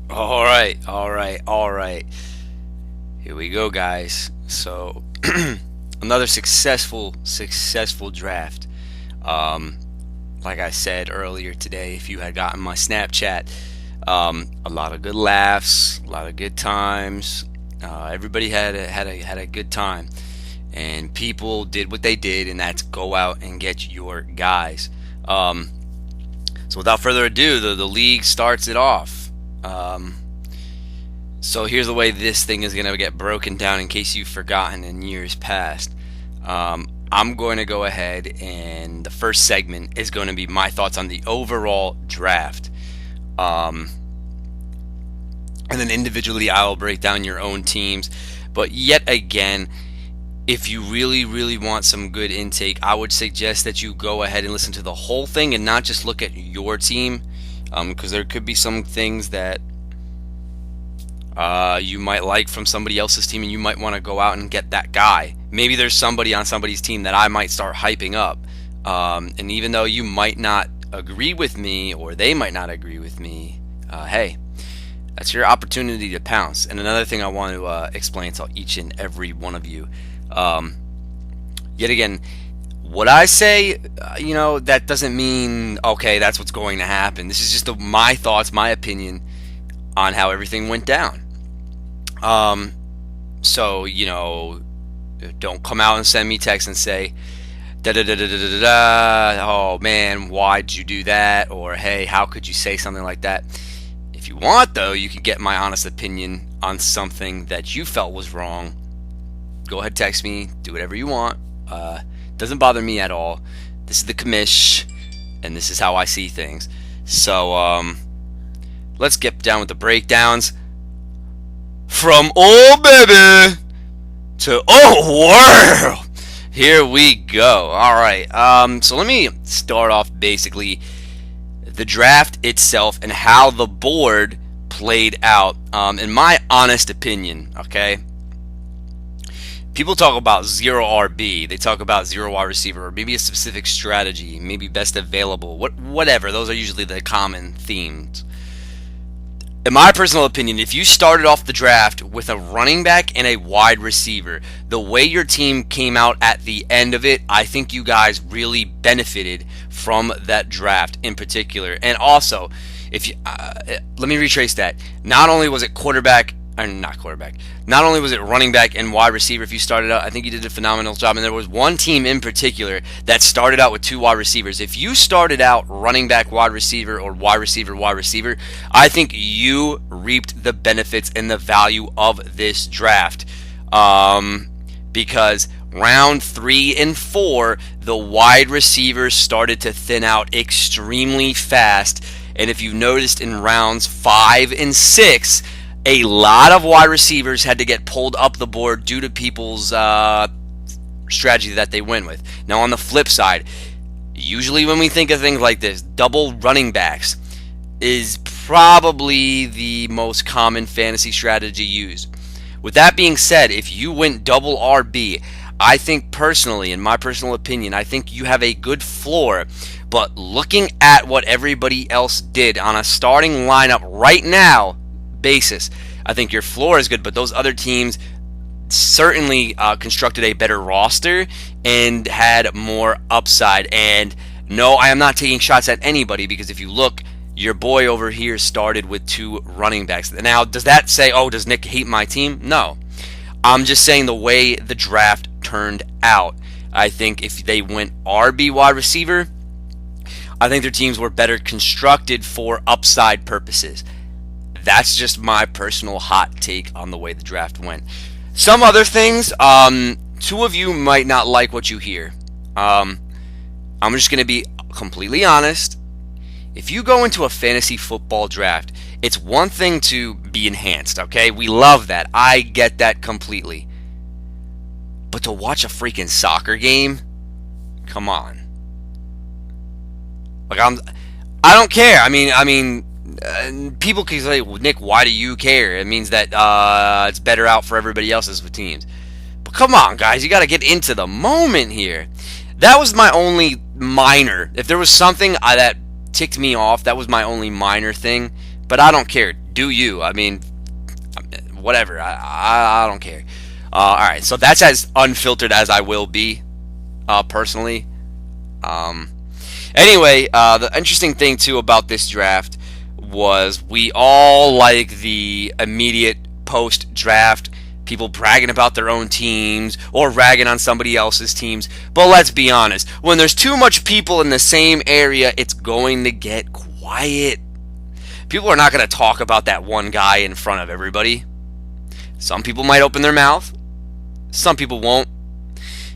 All right, all right, all right. Here we go, guys. So, another successful draft. Um, like I said earlier today, if you had gotten my Snapchat, a lot of good laughs, a lot of good times. Everybody had a good time, and people did what they did, and that's go out and get your guys. Um, so, without further ado, the league starts it off. Um, So here's the way this thing is going to get broken down in case you've forgotten in years past. I'm going to go ahead and the first segment is going to be my thoughts on the overall draft. Um, and then individually, I'll break down your own teams. But yet again, if you really want some good intake, I would suggest that you go ahead and listen to the whole thing and not just look at your team, because there could be some things that you might like from somebody else's team, and you might want to go out and get that guy. Maybe there's somebody on somebody's team that I might start hyping up. And even though you might not agree with me, or they might not agree with me, hey, that's your opportunity to pounce. And another thing I want to explain to each and every one of you, um, yet again, what I say, that doesn't mean, okay, that's what's going to happen. This is just my thoughts, my opinion on how everything went down. Um, so, don't come out and send me text and say, da da da da da da da, oh man, why'd you do that? Or, hey, how could you say something like that? If you want, though, you can get my honest opinion on something that you felt was wrong. Go ahead, text me, do whatever you want. Doesn't bother me at all. This is the commish, and this is how I see things. So, let's get down with the breakdowns. From oh baby to oh world. Here we go. All right. So let me start off basically the draft itself and how the board played out. In my honest opinion, okay. People talk about zero RB. They talk about zero wide receiver, or maybe a specific strategy, maybe best available. Whatever. Those are usually the common themes. In my personal opinion, if you started off the draft with a running back and a wide receiver, the way your team came out at the end of it, I think you guys really benefited from that draft in particular. And also, if you let me retrace that. Not only was it quarterback, or not quarterback, not only was it running back and wide receiver. If you started out, I think you did a phenomenal job. And there was one team in particular that started out with two wide receivers. If you started out running back, wide receiver, or wide receiver, I think you reaped the benefits and the value of this draft. Because round 3 and 4, the wide receivers started to thin out extremely fast. And if you noticed in rounds 5 and 6, a lot of wide receivers had to get pulled up the board due to people's strategy that they went with. Now, on the flip side, usually when we think of things like this, double running backs is probably the most common fantasy strategy used. With that being said, if you went double RB, I think personally, in my personal opinion, I think you have a good floor. But looking at what everybody else did on a starting lineup right now basis, I think your floor is good, but those other teams certainly constructed a better roster and had more upside. And no, I am not taking shots at anybody, because if you look, your boy over here started with two running backs. Now, does that say, oh, does Nick hate my team? No. I'm just saying the way the draft turned out. I think if they went RB wide receiver, I think their teams were better constructed for upside purposes. That's just my personal hot take on the way the draft went. Some other things, two of you might not like what you hear. I'm just going to be completely honest. If you go into a fantasy football draft, it's one thing to be enhanced, okay? We love that. I get that completely. But to watch a freaking soccer game? Come on. Like, I don't care. People can say, well, Nick, why do you care? It means that it's better out for everybody else's teams. But come on, guys, you got to get into the moment here. That was my only minor. If there was something that ticked me off, that was my only minor thing. But I don't care. Do you? I mean, whatever. I don't care. All right, so that's as unfiltered as I will be, personally. Um, anyway, the interesting thing too about this draft was we all like the immediate post-draft people bragging about their own teams or ragging on somebody else's teams. But let's be honest, when there's too much people in the same area, it's going to get quiet. People are not going to talk about that one guy in front of everybody. Some people might open their mouth, some people won't.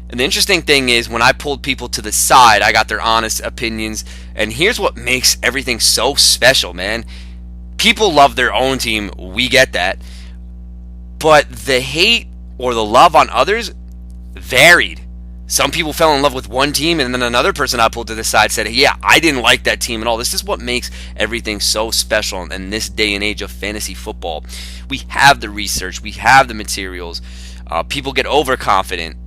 And the interesting thing is, when I pulled people to the side, I got their honest opinions. And here's what makes everything so special, man. People love their own team. We get that. But the hate or the love on others varied. Some people fell in love with one team, and then another person I pulled to the side said, yeah, I didn't like that team at all. This is what makes everything so special in this day and age of fantasy football. We have the research. We have the materials. People get overconfident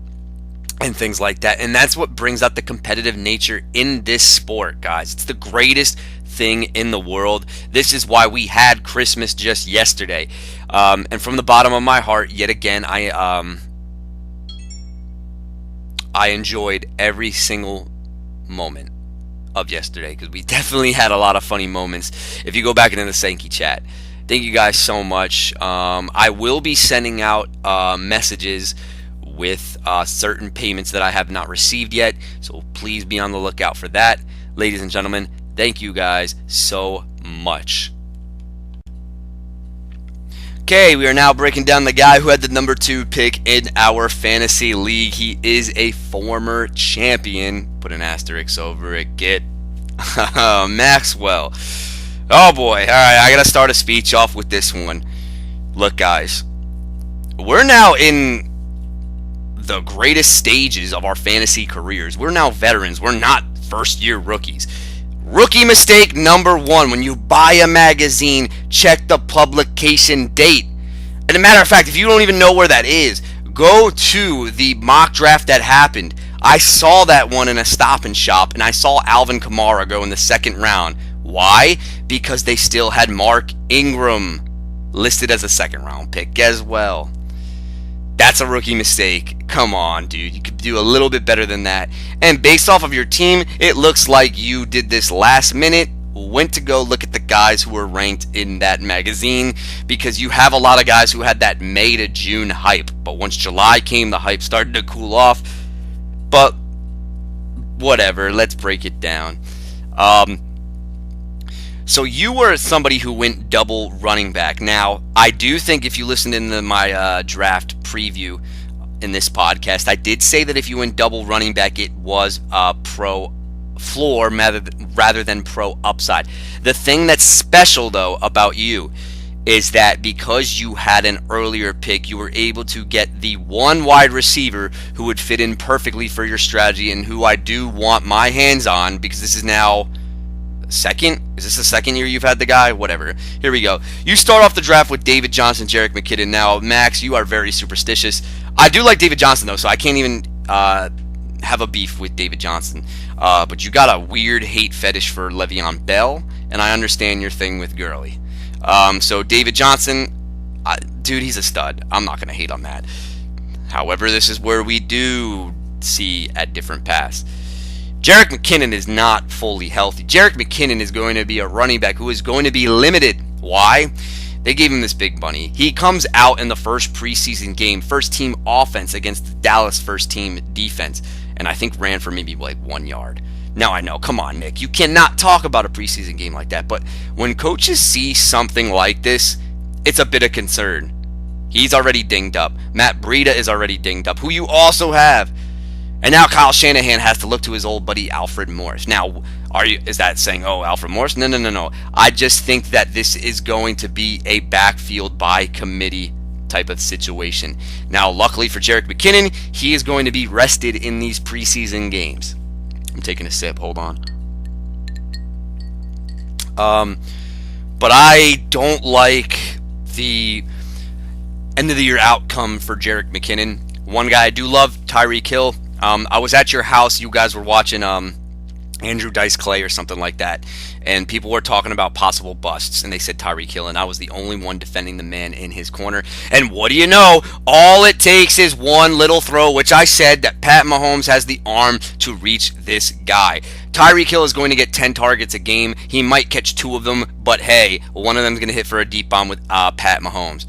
and things like that. And that's what brings out the competitive nature in this sport, guys. It's the greatest thing in the world. This is why we had Christmas just yesterday. And from the bottom of my heart, yet again, I enjoyed every single moment of yesterday, because we definitely had a lot of funny moments. If you go back into the Sankey chat, thank you guys so much. I will be sending out messages with certain payments that I have not received yet, so please be on the lookout for that. Ladies and gentlemen, thank you guys so much. Okay, we are now breaking down the guy who had the number 2 pick in our fantasy league. He is a former champion. Put an asterisk over it. Get Maxwell. Oh boy. All right, I got to start a speech off with this one. Look, guys, we're now in the greatest stages of our fantasy careers. We're now veterans. We're not first-year rookies. Rookie mistake number 1: when you buy a magazine, check the publication date. And a matter of fact, if you don't even know where that is, go to the mock draft that happened. I saw that one in a Stop and Shop, and I saw Alvin Kamara go in the 2nd round. Why? Because they still had Mark Ingram listed as a 2nd round pick as well. That's a rookie mistake. Come on, dude. You could do a little bit better than that. And based off of your team, it looks like you did this last minute. Went to go look at the guys who were ranked in that magazine, because you have a lot of guys who had that May to June hype. But once July came, the hype started to cool off. But whatever. Let's break it down. So you were somebody who went double running back. Now, I do think if you listened in my draft preview in this podcast, I did say that if you went double running back, it was pro floor rather than pro upside. The thing that's special, though, about you is that because you had an earlier pick, you were able to get the one wide receiver who would fit in perfectly for your strategy, and who I do want my hands on, because this is now... Is this the 2nd year you've had the guy? Whatever. Here we go. You start off the draft with David Johnson, Jerick McKinnon. Now, Max, you are very superstitious. I do like David Johnson, though, so I can't even have a beef with David Johnson. But you got a weird hate fetish for Le'Veon Bell, and I understand your thing with Gurley. So David Johnson, dude, he's a stud. I'm not going to hate on that. However, this is where we do see a different paths. Jerick McKinnon is not fully healthy. Jerick McKinnon is going to be a running back who is going to be limited. Why? They gave him this big money. He comes out in the first preseason game, first team offense against the Dallas first team defense, and I think ran for maybe like 1 yard. Now I know, come on, Nick, you cannot talk about a preseason game like that, but when coaches see something like this, it's a bit of concern. He's already dinged up. Matt Breida is already dinged up, who you also have. And now Kyle Shanahan has to look to his old buddy Alfred Morris. Now, is that saying, oh, Alfred Morris? No. I just think that this is going to be a backfield by committee type of situation. Now, luckily for Jerick McKinnon, he is going to be rested in these preseason games. I'm taking a sip. Hold on. But I don't like the end of the year outcome for Jerick McKinnon. One guy I do love, Tyreek Hill. I was at your house. You guys were watching Andrew Dice Clay or something like that. and people were talking about possible busts, and they said Tyreek Hill, and I was the only one defending the man in his corner. And what do you know? All it takes is one little throw, which I said that Pat Mahomes has the arm to reach this guy. Tyreek Hill is going to get 10 targets a game. He might catch 2 of them, but hey, one of them is going to hit for a deep bomb with Pat Mahomes.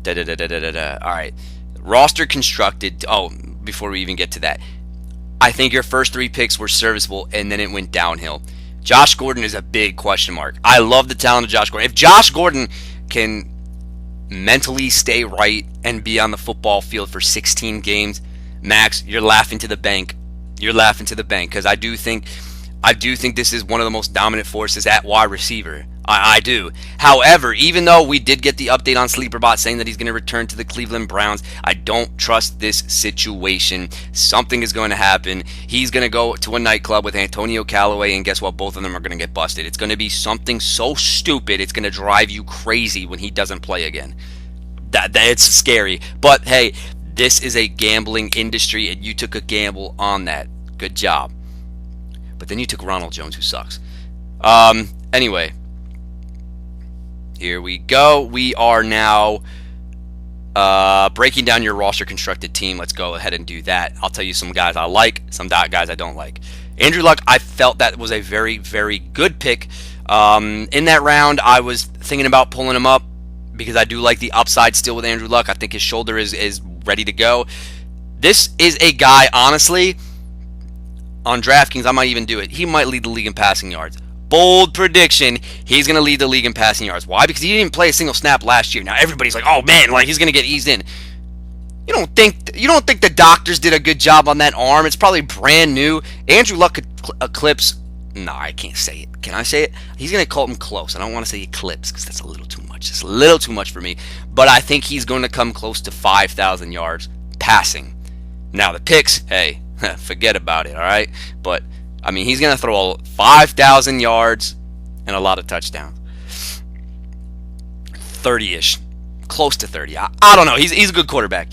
All right. Roster constructed. Oh, before we even get to that, I think your first 3 picks were serviceable, and then it went downhill. Josh Gordon is a big question mark. I love the talent of Josh Gordon. If Josh Gordon can mentally stay right and be on the football field for 16 games, Max, you're laughing to the bank. You're laughing to the bank, because I do think this is one of the most dominant forces at wide receiver. I do. However, even though we did get the update on SleeperBot saying that he's going to return to the Cleveland Browns, I don't trust this situation. Something is going to happen. He's going to go to a nightclub with Antonio Callaway, and guess what? Both of them are going to get busted. It's going to be something so stupid, it's going to drive you crazy when he doesn't play again. It's scary. But hey, this is a gambling industry, and you took a gamble on that. Good job. But then you took Ronald Jones, who sucks. Anyway. Here we go. We are now breaking down your roster constructed team. Let's go ahead and do that. I'll tell you some guys I like, some guys I don't like. Andrew Luck, I felt that was a very, very good pick. In that round, I was thinking about pulling him up because I do like the upside still with Andrew Luck. I think his shoulder is ready to go. This is a guy, honestly, on DraftKings, I might even do it. He might lead the league in passing yards. Bold prediction, he's going to lead the league in passing yards. Why? Because he didn't play a single snap last year. Now everybody's like, oh man, like he's going to get eased in. You don't think the doctors did a good job on that arm? It's probably brand new. Andrew Luck could eclipse. No, I can't say it. Can I say it? He's going to call him close. I don't want to say eclipse because that's a little too much. It's a little too much for me. But I think he's going to come close to 5,000 yards passing. Now the picks, hey, forget about it, all right? But I mean, he's going to throw 5,000 yards and a lot of touchdowns. 30-ish. Close to 30. I don't know. He's a good quarterback.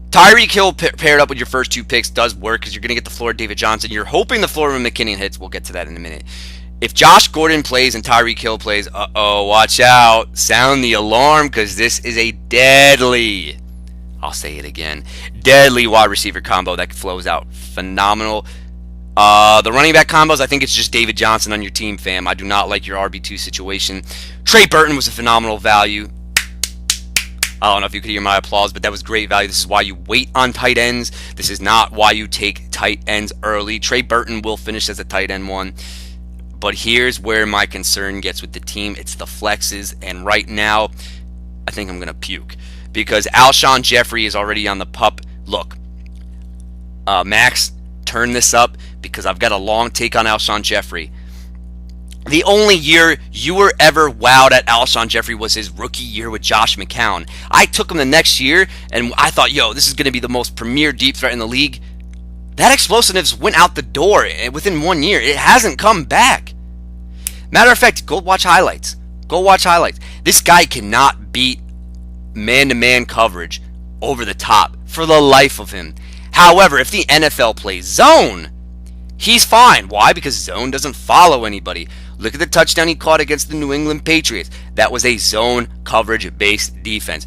Tyreek Hill paired up with your first 2 picks does work because you're going to get the floor of David Johnson. You're hoping the floor of McKinnon hits. We'll get to that in a minute. If Josh Gordon plays and Tyreek Hill plays, watch out. Sound the alarm because this is a deadly, I'll say it again, deadly wide receiver combo that flows out phenomenal. The running back combos, I think it's just David Johnson on your team, fam. I do not like your RB2 situation. Trey Burton was a phenomenal value. I don't know if you could hear my applause, but that was great value. This is why you wait on tight ends. This is not why you take tight ends early. Trey Burton will finish as a tight end 1. But here's where my concern gets with the team. It's the flexes, and right now, I think I'm going to puke. Because Alshon Jeffrey is already on the pup. Look, Max, turn this up because I've got a long take on Alshon Jeffrey. The only year you were ever wowed at Alshon Jeffrey was his rookie year with Josh McCown. I took him the next year, and I thought, this is going to be the most premier deep threat in the league. That explosiveness went out the door within 1 year. It hasn't come back. Matter of fact, go watch highlights. Go watch highlights. This guy cannot beat man-to-man coverage over the top for the life of him. However, if the NFL plays zone, he's fine. Why? Because zone doesn't follow anybody. Look at the touchdown he caught against the New England Patriots. That was a zone coverage-based defense.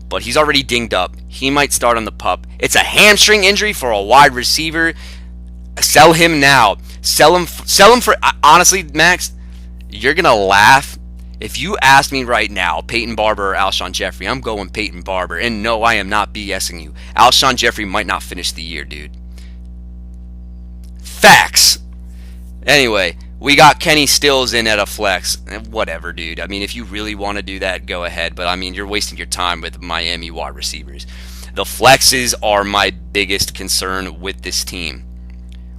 But he's already dinged up. He might start on the pup. It's a hamstring injury for a wide receiver. Sell him now. Sell him for, honestly, Max, you're going to laugh. If you ask me right now, Peyton Barber or Alshon Jeffrey, I'm going Peyton Barber. And no, I am not BSing you. Alshon Jeffrey might not finish the year, dude. Facts. Anyway, we got Kenny Stills in at a flex. Whatever, dude. I mean, if you really want to do that, go ahead. But, I mean, you're wasting your time with Miami wide receivers. The flexes are my biggest concern with this team.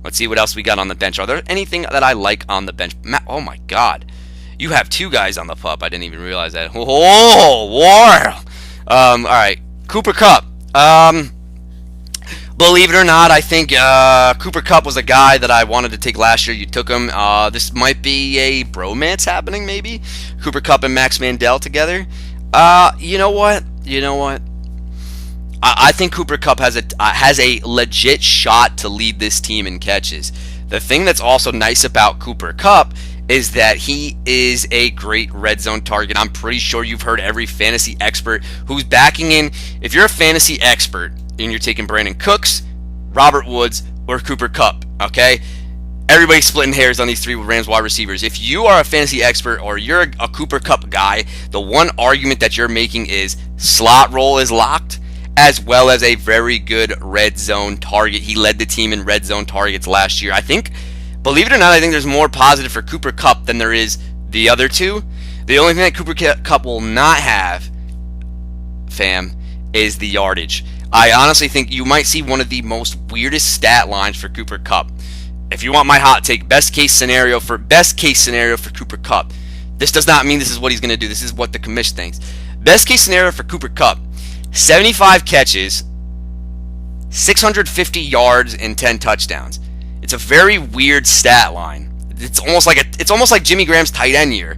Let's see what else we got on the bench. Are there anything that I like on the bench? Oh, my God. You have 2 guys on the pup. I didn't even realize that. Oh, wow. All right. Cooper Kupp. Believe it or not, I think Cooper Kupp was a guy that I wanted to take last year. You took him. This might be a bromance happening, maybe. Cooper Kupp and Max Mandel together. You know what? I think Cooper Kupp has a legit shot to lead this team in catches. The thing that's also nice about Cooper Kupp is that he is a great red zone target. I'm pretty sure you've heard every fantasy expert who's backing in. If you're a fantasy expert and you're taking Brandon Cooks, Robert Woods, or Cooper Kupp, okay? Everybody's splitting hairs on these three Rams wide receivers. If you are a fantasy expert or you're a Cooper Kupp guy, the one argument that you're making is slot role is locked, as well as a very good red zone target. He led the team in red zone targets last year. I think, believe it or not, I think there's more positive for Cooper Kupp than there is the other two. The only thing that Cooper Kupp will not have, fam, is the yardage. I honestly think you might see one of the most weirdest stat lines for Cooper Kupp. If you want my hot take, best case scenario for Cooper Kupp. This does not mean this is what he's going to do. This is what the commission thinks. Best case scenario for Cooper Kupp: 75 catches, 650 yards, and 10 touchdowns. It's a very weird stat line. It's almost like Jimmy Graham's tight end year.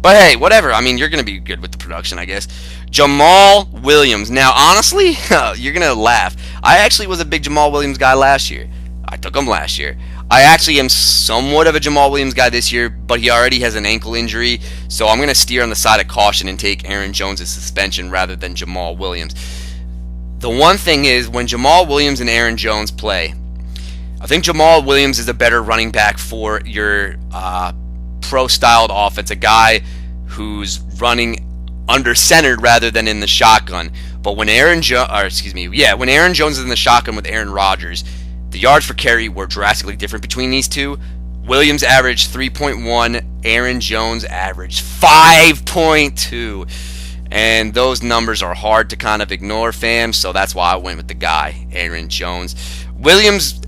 But hey, whatever. I mean, you're going to be good with the production, I guess. Jamal Williams. Now, honestly, you're going to laugh. I actually was a big Jamal Williams guy last year. I took him last year. I actually am somewhat of a Jamal Williams guy this year, but he already has an ankle injury, so I'm going to steer on the side of caution and take Aaron Jones' suspension rather than Jamal Williams. The one thing is, when Jamal Williams and Aaron Jones play, I think Jamal Williams is a better running back for your pro-styled offense, a guy who's running under-centered rather than in the shotgun. But when Aaron Jones is in the shotgun with Aaron Rodgers, the yards per carry were drastically different between these two. Williams averaged 3.1, Aaron Jones averaged 5.2. And those numbers are hard to kind of ignore, fam, so that's why I went with the guy, Aaron Jones. Williams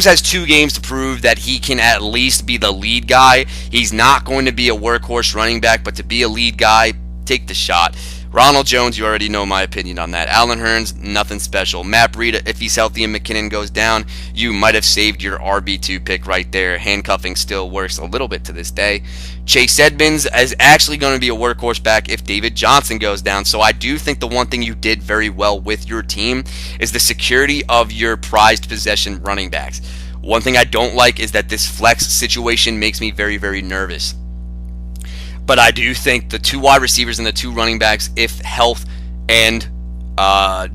has 2 games to prove that he can at least be the lead guy. He's not going to be a workhorse running back, but to be a lead guy, take the shot. Ronald Jones, you already know my opinion on that. Allen Hurns, nothing special. Matt Breida, if he's healthy and McKinnon goes down, you might have saved your RB2 pick right there. Handcuffing still works a little bit to this day. Chase Edmonds is actually going to be a workhorse back if David Johnson goes down. So I do think the one thing you did very well with your team is the security of your prized possession running backs. One thing I don't like is that this flex situation makes me very, very nervous. But I do think the 2 wide receivers and the 2 running backs, if health and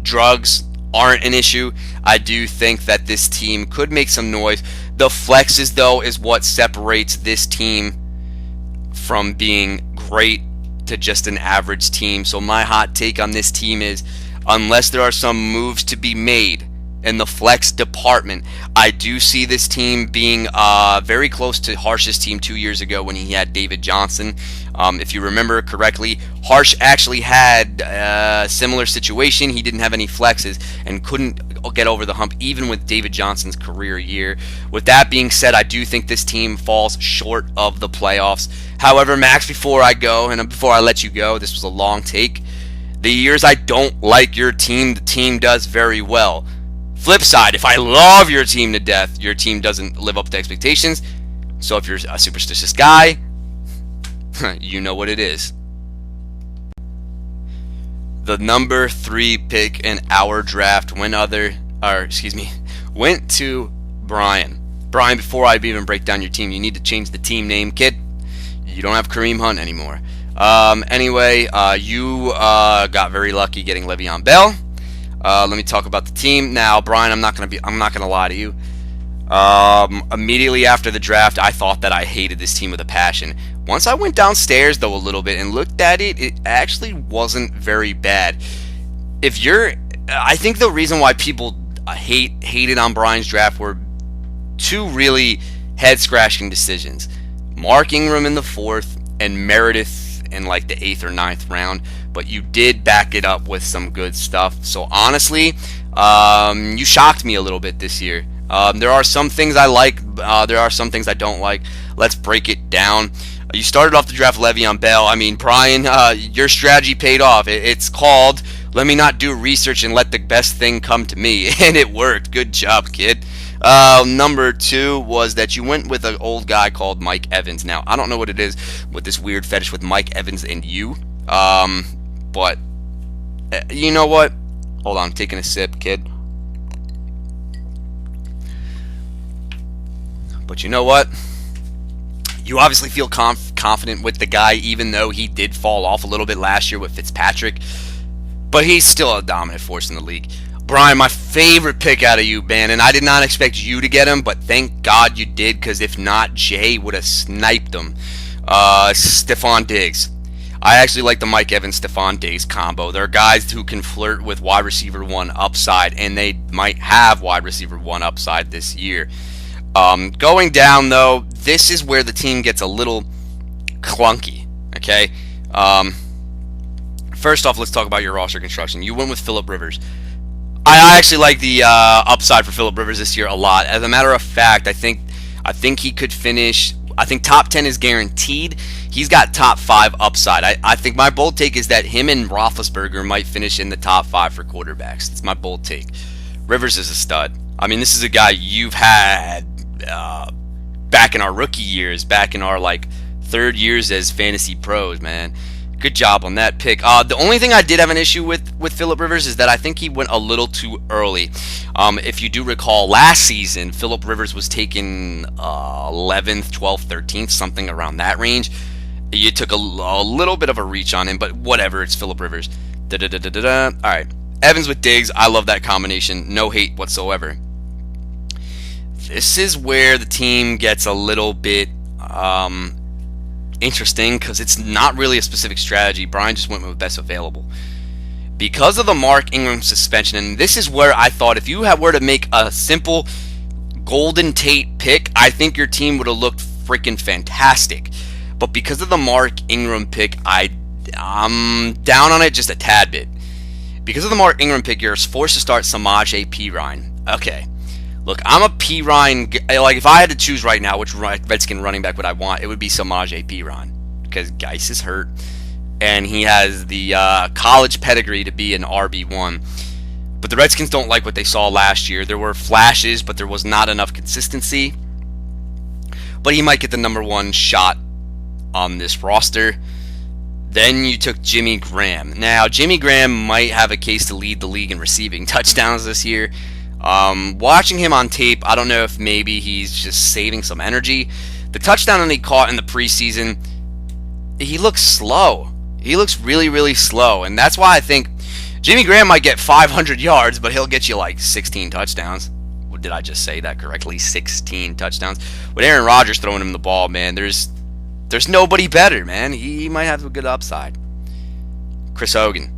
drugs aren't an issue, I do think that this team could make some noise. The flexes, though, is what separates this team from being great to just an average team. So my hot take on this team is, unless there are some moves to be made in the flex department, I do see this team being very close to Harsh's team 2 years ago when he had David Johnson. If you remember correctly, Harsh actually had a similar situation. He didn't have any flexes and couldn't get over the hump even with David Johnson's career year. With that being said, I do think this team falls short of the playoffs. However, Max, before I go, and before I let you go, this was a long take. The years I don't like your team, the team does very well. Flip side, if I love your team to death, your team doesn't live up to expectations. So if you're a superstitious guy, you know what it is. The number 3 pick in our draft went to Brian. Brian, before I even break down your team, you need to change the team name, kid. You don't have Kareem Hunt anymore. Anyway, you got very lucky getting Le'Veon Bell. Let me talk about the team now, Brian. I'm not gonna lie to you. Immediately after the draft, I thought that I hated this team with a passion. Once I went downstairs, though, a little bit and looked at it, it actually wasn't very bad. I think the reason why people hated on Brian's draft were 2 really head-scratching decisions: Mark Ingram in the 4th and Meredith in like the 8th or 9th round. But you did back it up with some good stuff. So honestly, you shocked me a little bit this year. There are some things I like. There are some things I don't like. Let's break it down. You started off the draft Le'Veon Bell. I mean, Brian, your strategy paid off. It's called, let me not do research and let the best thing come to me. And it worked. Good job, kid. Number 2 was that you went with an old guy called Mike Evans. Now, I don't know what it is with this weird fetish with Mike Evans and you. But you know what? Hold on, I'm taking a sip, kid. But you know what? You obviously feel confident with the guy, even though he did fall off a little bit last year with Fitzpatrick. But he's still a dominant force in the league. Brian, my favorite pick out of you, man, and I did not expect you to get him, but thank God you did, because if not, Jay would have sniped him. Stefon Diggs. I actually like the Mike Evans, Stefon Diggs combo. They're guys who can flirt with wide receiver 1 upside, and they might have wide receiver 1 upside this year. Going down, though, this is where the team gets a little clunky, okay? First off, let's talk about your roster construction. You went with Phillip Rivers. I actually like the upside for Phillip Rivers this year a lot. As a matter of fact, I think he could finish. I think top 10 is guaranteed. He's got top 5 upside. I think my bold take is that him and Roethlisberger might finish in the top 5 for quarterbacks. That's my bold take. Rivers is a stud. I mean, this is a guy you've had back in our rookie years, back in our third years as fantasy pros, man. Good job on that pick. The only thing I did have an issue with Phillip Rivers is that I think he went a little too early. If you do recall, last season, Phillip Rivers was taken 11th, 12th, 13th, something around that range. You took a little bit of a reach on him, but whatever, it's Phillip Rivers. All right, Evans with Diggs, I love that combination. No hate whatsoever. This is where the team gets a little bit interesting, because it's not really a specific strategy. Brian just went with best available. Because of the Mark Ingram suspension, and this is where I thought if you were to make a simple Golden Tate pick, I think your team would have looked freaking fantastic. But because of the Mark Ingram pick, I'm down on it just a tad bit. Because of the Mark Ingram pick, you're forced to start Samaje Perine. Okay. Look, I'm a Perine. If I had to choose right now which Redskin running back would I want, it would be Samaje Perine. Because Geis is hurt, and he has the college pedigree to be an RB1. But the Redskins don't like what they saw last year. There were flashes, but there was not enough consistency. But he might get the number 1 shot on this roster. Then you took Jimmy Graham. Now, Jimmy Graham might have a case to lead the league in receiving touchdowns this year. Watching him on tape, I don't know if maybe he's just saving some energy. The touchdown that he caught in the preseason, he looks slow. He looks really, really slow. And that's why I think Jimmy Graham might get 500 yards, but he'll get you 16 touchdowns. Did I just say that correctly? 16 touchdowns. With Aaron Rodgers throwing him the ball, man, there's nobody better, man. He might have a good upside. Chris Hogan.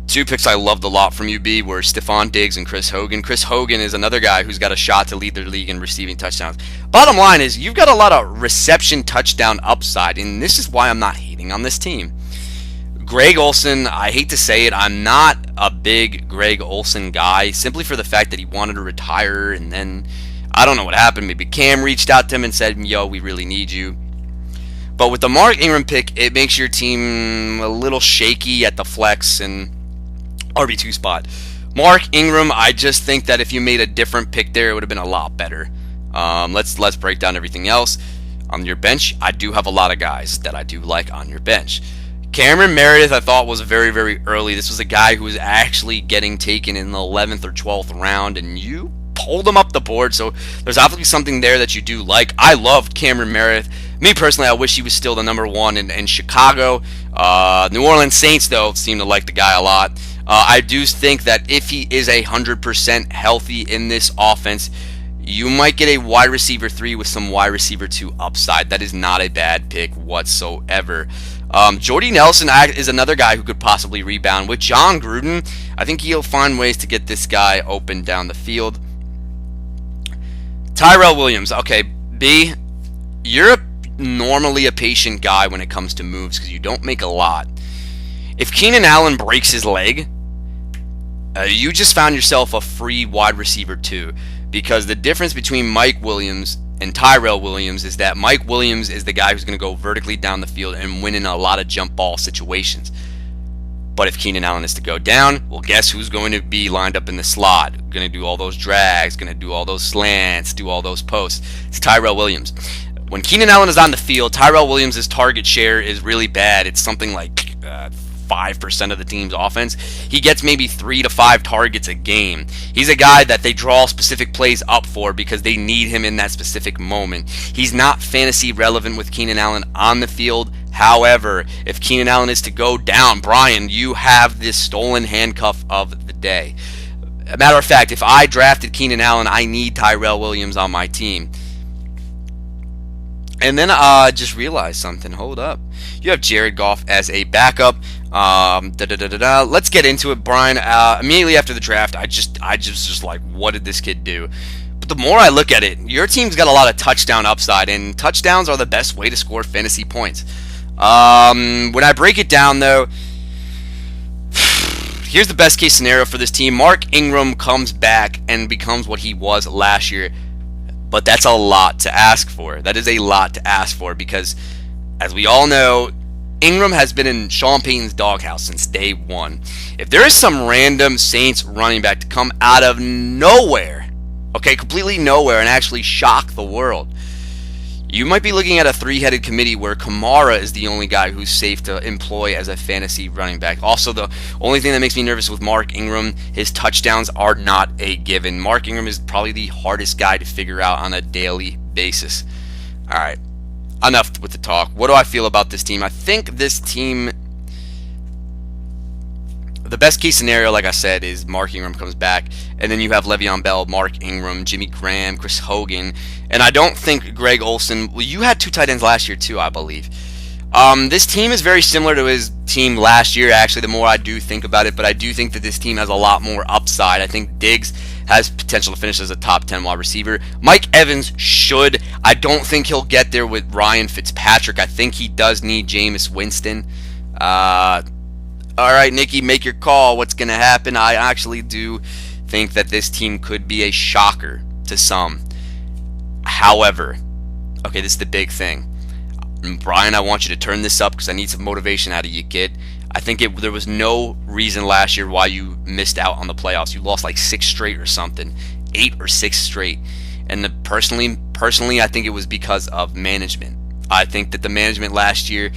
2 picks I loved a lot from UB were Stefon Diggs and Chris Hogan. Chris Hogan is another guy who's got a shot to lead the league in receiving touchdowns. Bottom line is, you've got a lot of reception touchdown upside, and this is why I'm not hating on this team. Greg Olsen, I hate to say it, I'm not a big Greg Olsen guy, simply for the fact that he wanted to retire, and then I don't know what happened. Maybe Cam reached out to him and said, yo, we really need you. But with the Mark Ingram pick, it makes your team a little shaky at the flex and RB2 spot. Mark Ingram, I just think that if you made a different pick there, it would have been a lot better. Let's break down everything else. On your bench, I do have a lot of guys that I do like on your bench. Cameron Meredith, I thought, was very, very early. This was a guy who was actually getting taken in the 11th or 12th round, and you pulled him up the board, so there's obviously something there that you do like. I loved Cameron Meredith. Me personally, I wish he was still the number 1 in Chicago. New Orleans Saints, though, seem to like the guy a lot. I do think that if he is 100% healthy in this offense, you might get a wide receiver 3 with some wide receiver 2 upside. That is not a bad pick whatsoever. Jordy Nelson is another guy who could possibly rebound. With John Gruden, I think he'll find ways to get this guy open down the field. Tyrell Williams. Okay, B, you're normally a patient guy when it comes to moves because you don't make a lot. If Keenan Allen breaks his leg, you just found yourself a free wide receiver 2, because the difference between Mike Williams and Tyrell Williams is that Mike Williams is the guy who's going to go vertically down the field and win in a lot of jump ball situations. But if Keenan Allen is to go down, well, guess who's going to be lined up in the slot? Going to do all those drags, going to do all those slants, do all those posts. It's Tyrell Williams. When Keenan Allen is on the field, Tyrell Williams' target share is really bad. It's something like 5% of the team's offense. He gets maybe 3 to 5 targets a game. He's a guy that they draw specific plays up for because they need him in that specific moment. He's not fantasy relevant with Keenan Allen on the field. However, if Keenan Allen is to go down, Brian, you have this stolen handcuff of the day. A matter of fact, if I drafted Keenan Allen, I need Tyrell Williams on my team. And then I just realized something. Hold up. You have Jared Goff as a backup. Let's get into it, Brian. Immediately after the draft, I just like, what did this kid do? But the more I look at it, your team's got a lot of touchdown upside, and touchdowns are the best way to score fantasy points. When I break it down, though, here's the best case scenario for this team. Mark Ingram comes back and becomes what he was last year. But that's a lot to ask for. That is a lot to ask for because, as we all know, Ingram has been in Sean Payton's doghouse since day one. If there is some random Saints running back to come out of nowhere, okay, completely nowhere, and actually shock the world, you might be looking at a three-headed committee where Kamara is the only guy who's safe to employ as a fantasy running back. Also, the only thing that makes me nervous with Mark Ingram, his touchdowns are not a given. Mark Ingram is probably the hardest guy to figure out on a daily basis. All right, enough with the talk. What do I feel about this team? I think this team, the best case scenario, like I said, is Mark Ingram comes back, and then you have Le'Veon Bell, Mark Ingram, Jimmy Graham, Chris Hogan, and I don't think Greg Olsen. Well, you had 2 tight ends last year too, I believe. This team is very similar to his team last year, actually, the more I do think about it, but I do think that this team has a lot more upside. I think Diggs has potential to finish as a top 10 wide receiver. Mike Evans should. I don't think he'll get there with Ryan Fitzpatrick. I think he does need Jameis Winston. All right, Nikki, make your call. What's going to happen? I actually do think that this team could be a shocker to some. However, okay, this is the big thing. Brian, I want you to turn this up because I need some motivation out of you, kid. I think there was no reason last year why you missed out on the playoffs. You lost like 6 straight or something, 8 or 6 straight. And personally, I think it was because of management. I think that the management last year,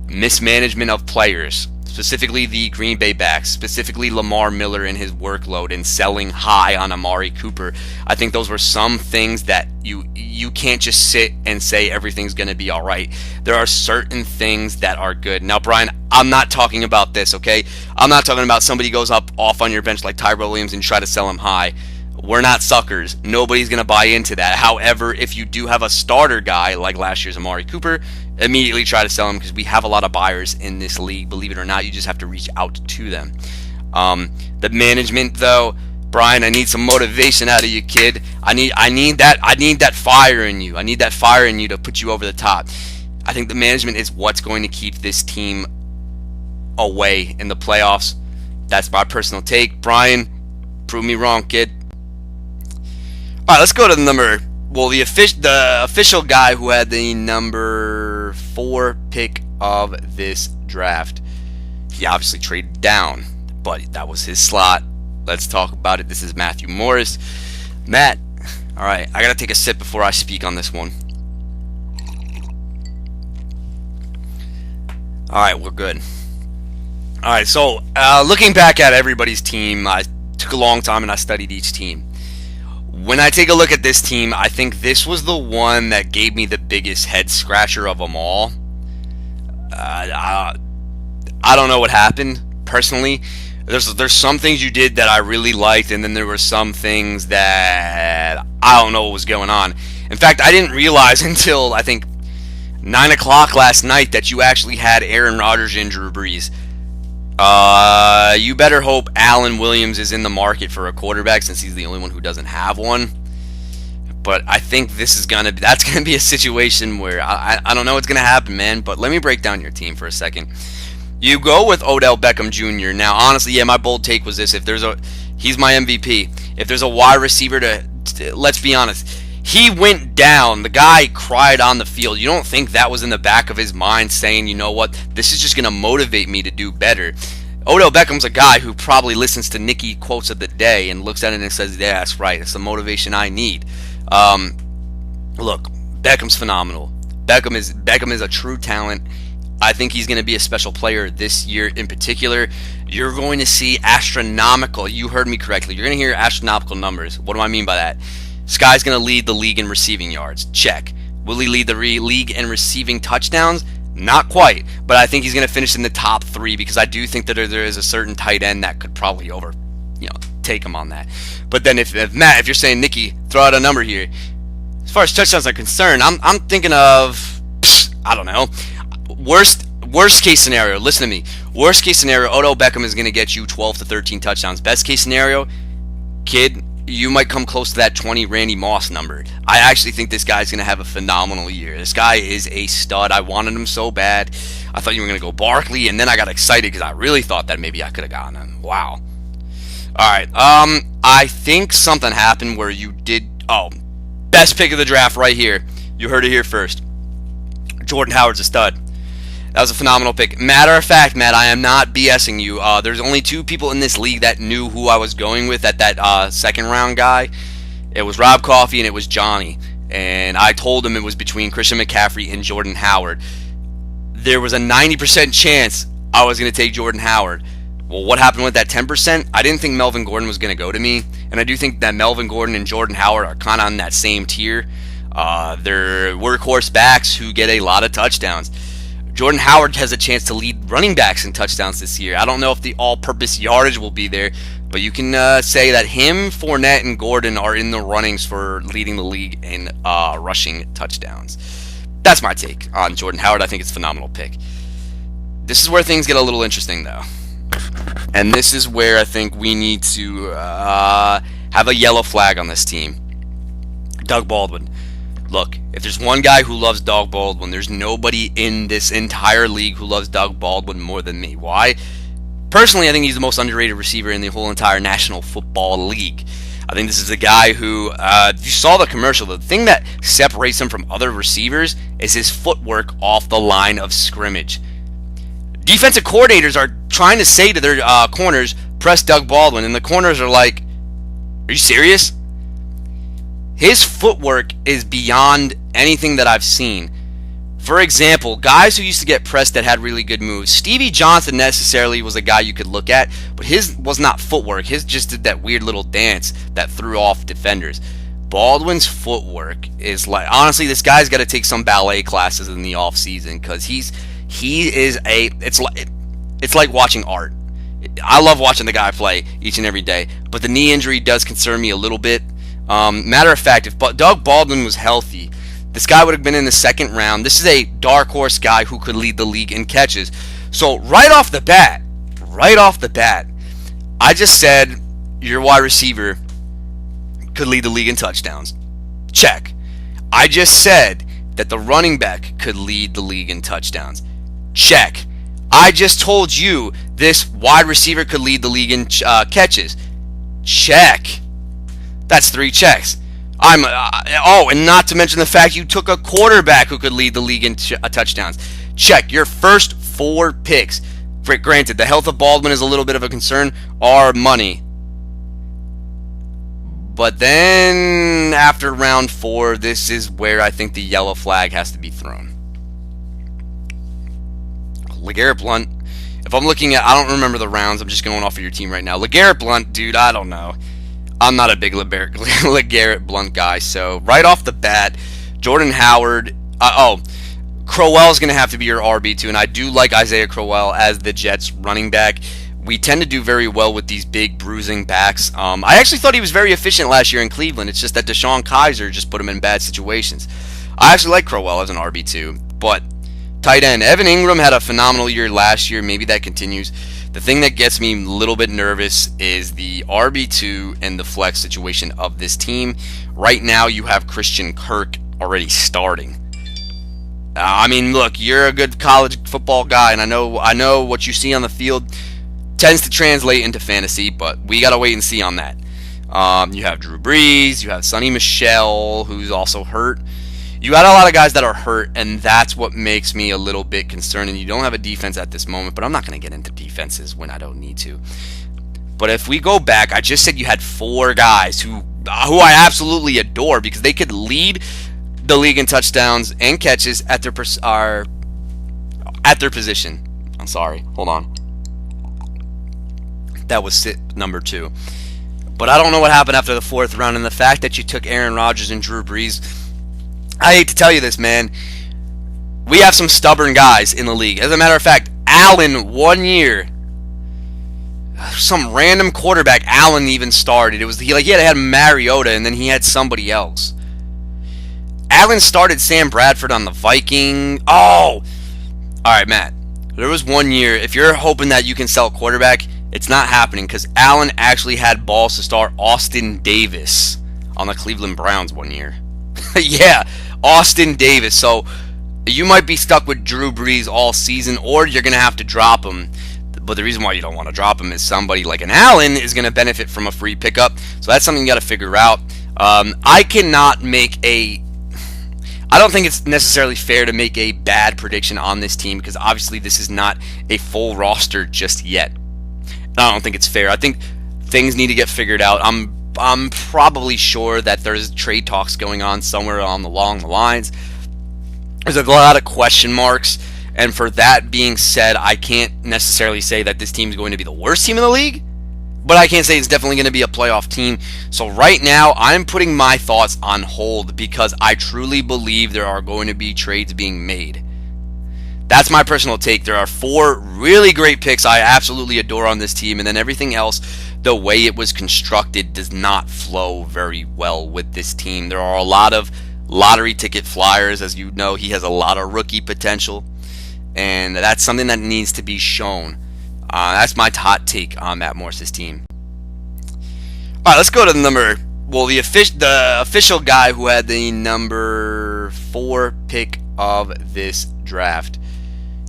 mismanagement of players, specifically the Green Bay backs, specifically Lamar Miller and his workload and selling high on Amari Cooper. I think those were some things that you can't just sit and say everything's going to be all right. There are certain things that are good. Now, Brian, I'm not talking about this, okay? I'm not talking about somebody goes up off on your bench like Tyrell Williams and try to sell him high. We're not suckers. Nobody's going to buy into that. However, if you do have a starter guy like last year's Amari Cooper, immediately try to sell him because we have a lot of buyers in this league. Believe it or not, you just have to reach out to them. The management, though, Brian, I need some motivation out of you, kid. I need that fire in you. I need that fire in you to put you over the top. I think the management is what's going to keep this team away in the playoffs. That's my personal take. Brian, prove me wrong, kid. All right, let's go to the official guy who had the number 4 pick of this draft. He obviously traded down, but that was his slot. Let's talk about it. This is Matthew Morris. Matt, all right, I got to take a sip before I speak on this one. All right, we're good. All right, so looking back at everybody's team, I took a long time and I studied each team. When I take a look at this team, I think this was the one that gave me the biggest head scratcher of them all. I don't know what happened, personally. There's some things you did that I really liked, and then there were some things that I don't know what was going on. In fact, I didn't realize until, I think, 9 o'clock last night that you actually had Aaron Rodgers and Drew Brees. You better hope Allen Williams is in the market for a quarterback since he's the only one who doesn't have one. But I think that's gonna be a situation where I don't know what's gonna happen, man. But let me break down your team for a second. You go with Odell Beckham Jr. Now, honestly, yeah, my bold take was this: he's my MVP. If there's a wide receiver let's be honest, he went down. The guy cried on the field. You don't think that was in the back of his mind saying, you know what, this is just going to motivate me to do better? Odell Beckham's a guy who probably listens to Nicky quotes of the day and looks at it and says, yeah, that's right. It's the motivation I need. Look, Beckham's phenomenal. Beckham is a true talent. I think he's going to be a special player this year in particular. You're going to see astronomical, you heard me correctly, you're going to hear astronomical numbers. What do I mean by that? Sky's going to lead the league in receiving yards. Check. Will he lead the league in receiving touchdowns? Not quite, but I think he's going to finish in the top 3 because I do think that there is a certain tight end that could probably take him on that. But then if Matt, if you're saying, Nicky, throw out a number here. As far as touchdowns are concerned, I'm thinking of, I don't know, worst case scenario. Listen to me. Worst case scenario, Odell Beckham is going to get you 12 to 13 touchdowns. Best case scenario, kid, you might come close to that 20 Randy Moss number. I actually think this guy's going to have a phenomenal year. This guy is a stud. I wanted him so bad. I thought you were going to go Barkley, and then I got excited because I really thought that maybe I could have gotten him. Wow. All right. I think something happened where you did. Oh, best pick of the draft right here. You heard it here first. Jordan Howard's a stud. That was a phenomenal pick. Matter of fact, Matt, I am not BSing you. There's only 2 people in this league that knew who I was going with at that second round guy. It was Rob Coffey and it was Johnny. And I told him it was between Christian McCaffrey and Jordan Howard. There was a 90% chance I was going to take Jordan Howard. Well, what happened with that 10%? I didn't think Melvin Gordon was going to go to me. And I do think that Melvin Gordon and Jordan Howard are kind of on that same tier. They're workhorse backs who get a lot of touchdowns. Jordan Howard has a chance to lead running backs in touchdowns this year. I don't know if the all-purpose yardage will be there, but you can say that him, Fournette, and Gordon are in the runnings for leading the league in rushing touchdowns. That's my take on Jordan Howard. I think it's a phenomenal pick. This is where things get a little interesting, though. And this is where I think we need to have a yellow flag on this team. Doug Baldwin. Look, if there's one guy who loves Doug Baldwin, there's nobody in this entire league who loves Doug Baldwin more than me. Why? Personally, I think he's the most underrated receiver in the whole entire National Football League. I think this is a guy who, you saw the commercial, the thing that separates him from other receivers is his footwork off the line of scrimmage. Defensive coordinators are trying to say to their corners, press Doug Baldwin, and the corners are like, are you serious? His footwork is beyond anything that I've seen. For example, guys who used to get pressed that had really good moves. Stevie Johnson necessarily was a guy you could look at, but his was not footwork. His just did that weird little dance that threw off defenders. Baldwin's footwork is like, honestly, this guy's got to take some ballet classes in the off season because it's like watching art. I love watching the guy play each and every day, but the knee injury does concern me a little bit. Matter of fact, if Doug Baldwin was healthy, this guy would have been in the second round. This is a dark horse guy who could lead the league in catches. So right off the bat, I just said your wide receiver could lead the league in touchdowns. Check. I just said that the running back could lead the league in touchdowns. Check. I just told you this wide receiver could lead the league in catches. Check. That's 3 checks. And not to mention the fact you took a quarterback who could lead the league in touchdowns. Check. Your first 4 picks. Granted, the health of Baldwin is a little bit of a concern. Are money. But then after round 4, this is where I think the yellow flag has to be thrown. LeGarrette Blount. If I'm looking at, I don't remember the rounds. I'm just going off of your team right now. LeGarrette Blount, dude, I don't know. I'm not a big LeGarrette Blount guy. So right off the bat, Jordan Howard. Crowell's going to have to be your RB2, and I do like Isaiah Crowell as the Jets running back. We tend to do very well with these big bruising backs. I actually thought he was very efficient last year in Cleveland. It's just that DeShone Kizer just put him in bad situations. I actually like Crowell as an RB2, but tight end. Evan Ingram had a phenomenal year last year. Maybe that continues. The thing that gets me a little bit nervous is the RB2 and the flex situation of this team. Right now, you have Christian Kirk already starting. I mean, look, you're a good college football guy, and I know what you see on the field tends to translate into fantasy, but we got to wait and see on that. You have Drew Brees, you have Sonny Michel, who's also hurt. You got a lot of guys that are hurt, and that's what makes me a little bit concerned. And you don't have a defense at this moment, but I'm not going to get into defenses when I don't need to. But if we go back, I just said you had 4 guys who I absolutely adore because they could lead the league in touchdowns and catches at their at their position. I'm sorry. Hold on. That was sit number 2. But I don't know what happened after the 4th round, and the fact that you took Aaron Rodgers and Drew Brees, I hate to tell you this, man. We have some stubborn guys in the league. As a matter of fact, Allen, 1 year, some random quarterback Allen even started. It was he had Mariota, and then he had somebody else. Allen started Sam Bradford on the Viking. Oh! Alright, Matt. There was 1 year. If you're hoping that you can sell a quarterback, it's not happening because Allen actually had balls to start Austin Davis on the Cleveland Browns 1 year. Yeah, Austin Davis. So you might be stuck with Drew Brees all season, or you're going to have to drop him. But the reason why you don't want to drop him is somebody like an Allen is going to benefit from a free pickup. So that's something you got to figure out. I don't think it's necessarily fair to make a bad prediction on this team because obviously this is not a full roster just yet. I don't think it's fair. I think things need to get figured out. I'm probably sure that there's trade talks going on somewhere along the lines. There's a lot of question marks, and for that being said, I can't necessarily say that this team is going to be the worst team in the league, but I can't say it's definitely going to be a playoff team. So right now, I'm putting my thoughts on hold because I truly believe there are going to be trades being made. That's my personal take. There are 4 really great picks I absolutely adore on this team, and then everything else, the way it was constructed, does not flow very well with this team. There are a lot of lottery ticket flyers. As you know, he has a lot of rookie potential, and that's something that needs to be shown. That's my hot take on Matt Morse's team. All right, let's go to the official guy who had the number 4 pick of this draft.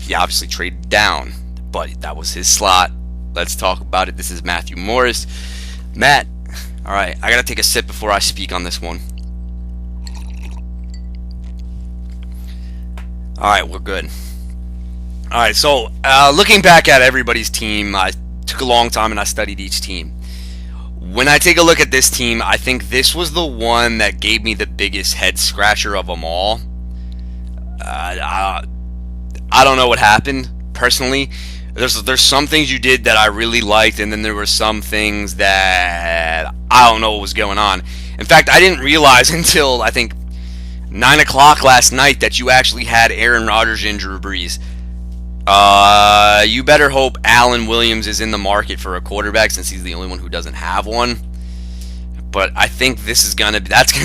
He obviously traded down, but that was his slot. Let's talk about it. This is Matthew Morris. Matt, all right, I got to take a sip before I speak on this one. All right, we're good. All right, so looking back at everybody's team, I took a long time and I studied each team. When I take a look at this team, I think this was the one that gave me the biggest head scratcher of them all. I don't know what happened personally. There's some things you did that I really liked, and then there were some things that I don't know what was going on. In fact, I didn't realize until I think 9 o'clock last night that you actually had Aaron Rodgers and Drew Brees. You better hope Allen Williams is in the market for a quarterback since he's the only one who doesn't have one. But I think that's gonna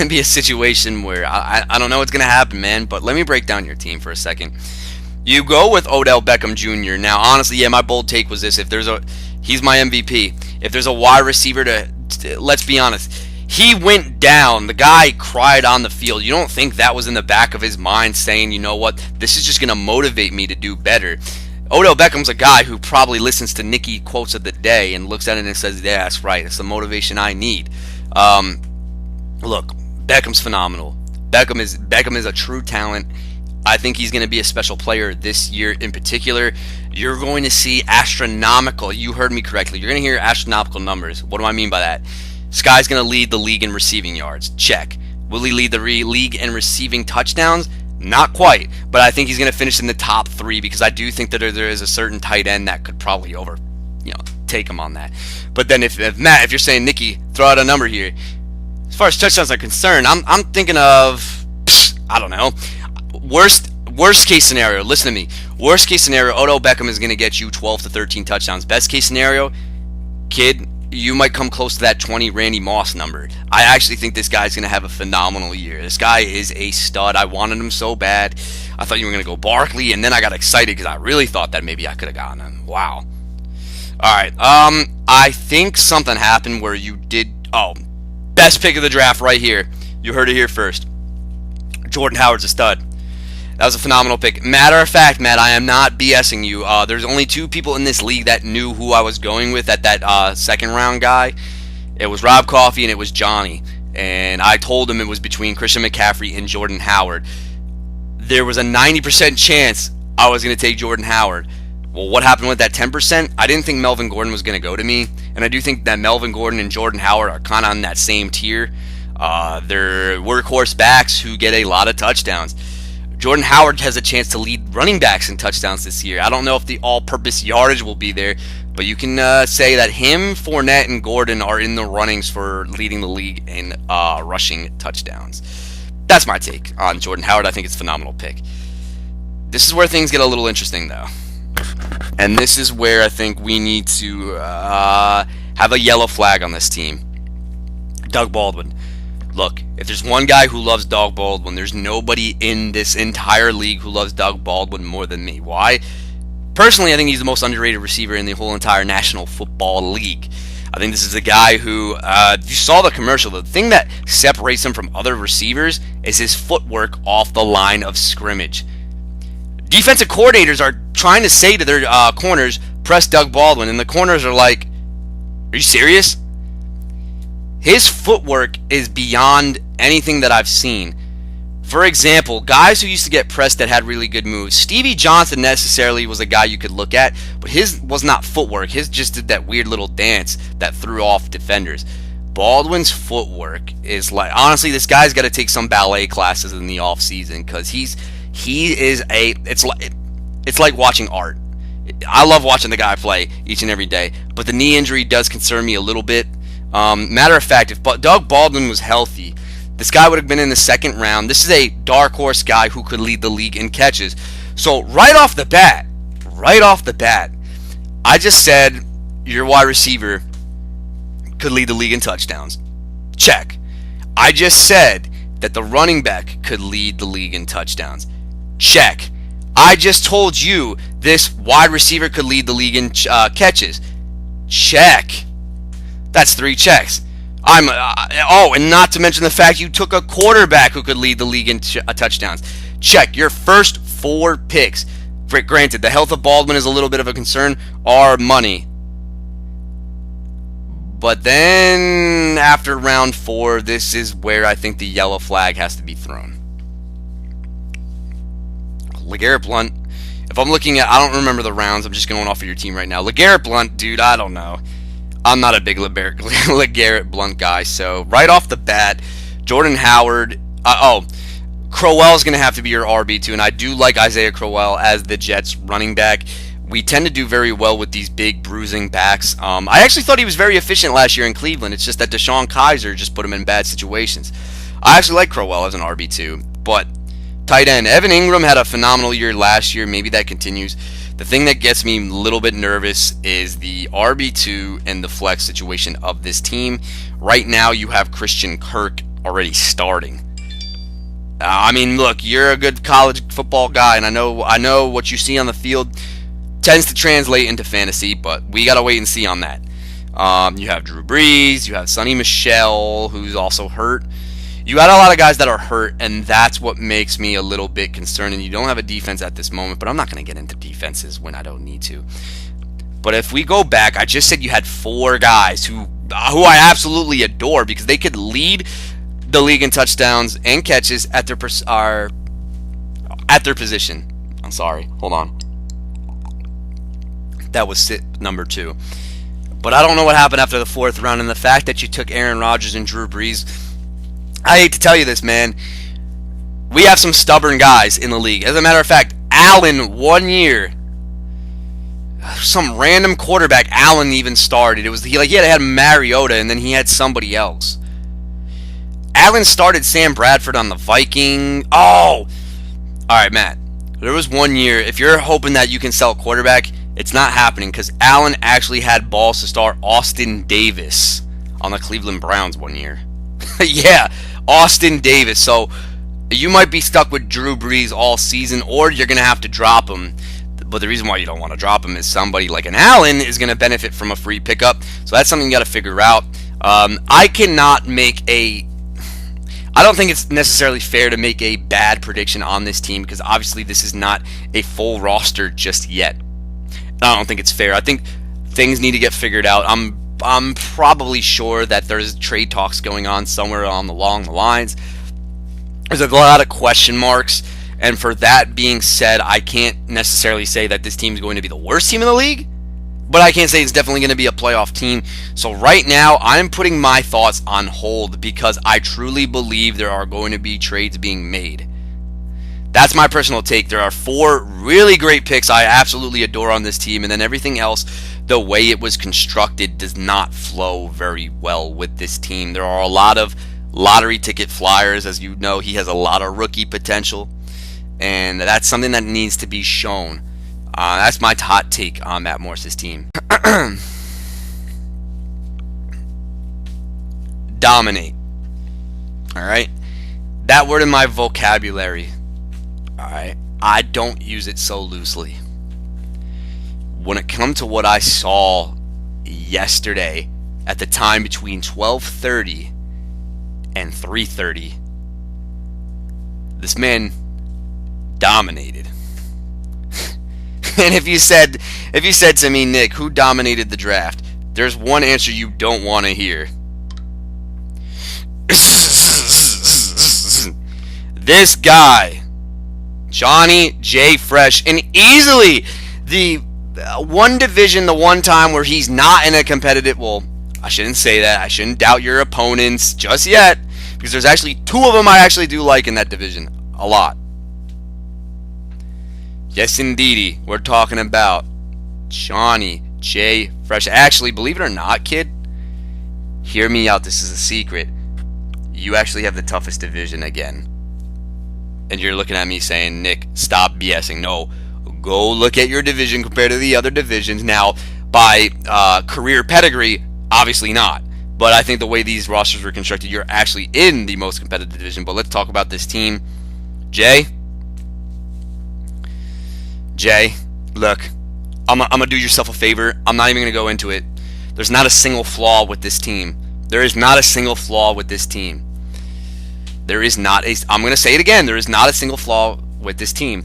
be a situation where I don't know what's gonna happen, man. But let me break down your team for a second. You go with Odell Beckham Jr. Now, honestly, yeah, my bold take was this: he's my MVP. If there's a wide receiver let's be honest, he went down. The guy cried on the field. You don't think that was in the back of his mind saying, you know what, this is just going to motivate me to do better? Odell Beckham's a guy who probably listens to Nicky quotes of the day and looks at it and says, yeah, that's right. It's the motivation I need. Look, Beckham's phenomenal. Beckham is a true talent. I think he's going to be a special player this year in particular. You're going to see astronomical, you heard me correctly, you're going to hear astronomical numbers. What do I mean by that? This guy's going to lead the league in receiving yards. Check. Will he lead the league in receiving touchdowns? Not quite. But I think he's going to finish in the top 3 because I do think that there is a certain tight end that could probably take him on that. But then if Matt, if you're saying, Nicky, throw out a number here. As far as touchdowns are concerned, I'm thinking of, I don't know, worst case scenario. Listen to me. Worst case scenario, Odell Beckham is going to get you 12 to 13 touchdowns. Best case scenario, kid, you might come close to that 20 Randy Moss number. I actually think this guy's going to have a phenomenal year. This guy is a stud. I wanted him so bad. I thought you were going to go Barkley, and then I got excited because I really thought that maybe I could have gotten him. Wow. All right. I think something happened where you did. Oh, best pick of the draft right here. You heard it here first. Jordan Howard's a stud. That was a phenomenal pick. Matter of fact, Matt, I am not BSing you. There's only 2 people in this league that knew who I was going with at that second round guy. It was Rob Coffey and it was Johnny. And I told him it was between Christian McCaffrey and Jordan Howard. There was a 90% chance I was going to take Jordan Howard. Well, what happened with that 10%? I didn't think Melvin Gordon was going to go to me. And I do think that Melvin Gordon and Jordan Howard are kind of on that same tier. They're workhorse backs who get a lot of touchdowns. Jordan Howard has a chance to lead running backs in touchdowns this year. I don't know if the all-purpose yardage will be there, but you can say that him, Fournette, and Gordon are in the runnings for leading the league in rushing touchdowns. That's my take on Jordan Howard. I think it's a phenomenal pick. This is where things get a little interesting, though. And this is where I think we need to have a yellow flag on this team. Doug Baldwin. Look, if there's one guy who loves Doug Baldwin, there's nobody in this entire league who loves Doug Baldwin more than me. Why? Personally, I think he's the most underrated receiver in the whole entire National Football League. I think this is a guy who, you saw the commercial, the thing that separates him from other receivers is his footwork off the line of scrimmage. Defensive coordinators are trying to say to their corners, press Doug Baldwin, and the corners are like, are you serious? His footwork is beyond anything that I've seen. For example, guys who used to get pressed that had really good moves. Stevie Johnson necessarily was a guy you could look at, but his was not footwork. His just did that weird little dance that threw off defenders. Baldwin's footwork is like, honestly, this guy's got to take some ballet classes in the off season because it's like watching art. I love watching the guy play each and every day, but the knee injury does concern me a little bit. Matter of fact, if Doug Baldwin was healthy, this guy would have been in the second round. This is a dark horse guy who could lead the league in catches. So right off the bat, I just said your wide receiver could lead the league in touchdowns. Check. I just said that the running back could lead the league in touchdowns. Check. I just told you this wide receiver could lead the league in catches. Check. That's 3 checks. And not to mention the fact you took a quarterback who could lead the league in touchdowns. Check. Your first 4 picks. Granted, the health of Baldwin is a little bit of a concern. Are money. But then after round 4, this is where I think the yellow flag has to be thrown. LeGarrette Blount. If I'm looking at, I don't remember the rounds. I'm just going off of your team right now. LeGarrette Blount, dude, I don't know. I'm not a big LeGarrette Blount guy. So right off the bat, Jordan Howard. Crowell is going to have to be your RB2, and I do like Isaiah Crowell as the Jets running back. We tend to do very well with these big bruising backs. I actually thought he was very efficient last year in Cleveland. It's just that DeShone Kizer just put him in bad situations. I actually like Crowell as an RB2, but tight end Evan Ingram had a phenomenal year last year. Maybe that continues. The thing that gets me a little bit nervous is the RB2 and the flex situation of this team. Right now, you have Christian Kirk already starting. I mean, look, you're a good college football guy, and I know what you see on the field tends to translate into fantasy, but we got to wait and see on that. You have Drew Brees, you have Sonny Michel, who's also hurt. You got a lot of guys that are hurt, and that's what makes me a little bit concerned. And you don't have a defense at this moment, but I'm not going to get into defenses when I don't need to. But if we go back, I just said you had 4 guys who I absolutely adore because they could lead the league in touchdowns and catches at their position. I'm sorry. Hold on. That was sit number 2. But I don't know what happened after the 4th round, and the fact that you took Aaron Rodgers and Drew Brees, I hate to tell you this, man. We have some stubborn guys in the league. As a matter of fact, Allen, 1 year, some random quarterback, Allen even started. It was he had Mariota, and then he had somebody else. Allen started Sam Bradford on the Viking. Oh! Alright, Matt. There was 1 year. If you're hoping that you can sell a quarterback, it's not happening because Allen actually had balls to start Austin Davis on the Cleveland Browns 1 year. Yeah, Austin Davis. So you might be stuck with Drew Brees all season, or you're going to have to drop him. But the reason why you don't want to drop him is somebody like an Allen is going to benefit from a free pickup. So that's something you got to figure out. I don't think it's necessarily fair to make a bad prediction on this team because obviously this is not a full roster just yet. I don't think it's fair. I think things need to get figured out. I'm probably sure that there's trade talks going on somewhere along the lines. There's a lot of question marks, and for that being said, I can't necessarily say that this team is going to be the worst team in the league, but I can't say it's definitely going to be a playoff team. So right now, I'm putting my thoughts on hold because I truly believe there are going to be trades being made. That's my personal take. There are 4 really great picks I absolutely adore on this team, and then everything else, the way it was constructed, does not flow very well with this team. There are a lot of lottery ticket flyers. As you know, he has a lot of rookie potential, and that's something that needs to be shown. That's my hot take on Matt Morris's team. Dominate. All right? That word in my vocabulary, all right, I don't use it so loosely. When it comes to what I saw yesterday at the time between 12:30 and 3:30, this man dominated. And if you said to me, Nick, who dominated the draft, there's one answer you don't want to hear. This guy, Johnny J. Fresh, and easily the one division, the one time where he's not in a competitive, well, I shouldn't say that. I shouldn't doubt your opponents just yet, because there's actually 2 of them I actually do like in that division a lot. Yes, indeedy, we're talking about Johnny J. Fresh. Actually, believe it or not, kid, hear me out. This is a secret. You actually have the toughest division again. And you're looking at me saying, Nick, stop BSing. No, go look at your division compared to the other divisions. Now, by career pedigree, obviously not. But I think the way these rosters were constructed, you're actually in the most competitive division. But let's talk about this team. Jay, look, I'm going to do yourself a favor. I'm not even going to go into it. There's not a single flaw with this team. There is not a single flaw with this team. There is not a, I'm going to say it again, there is not a single flaw with this team.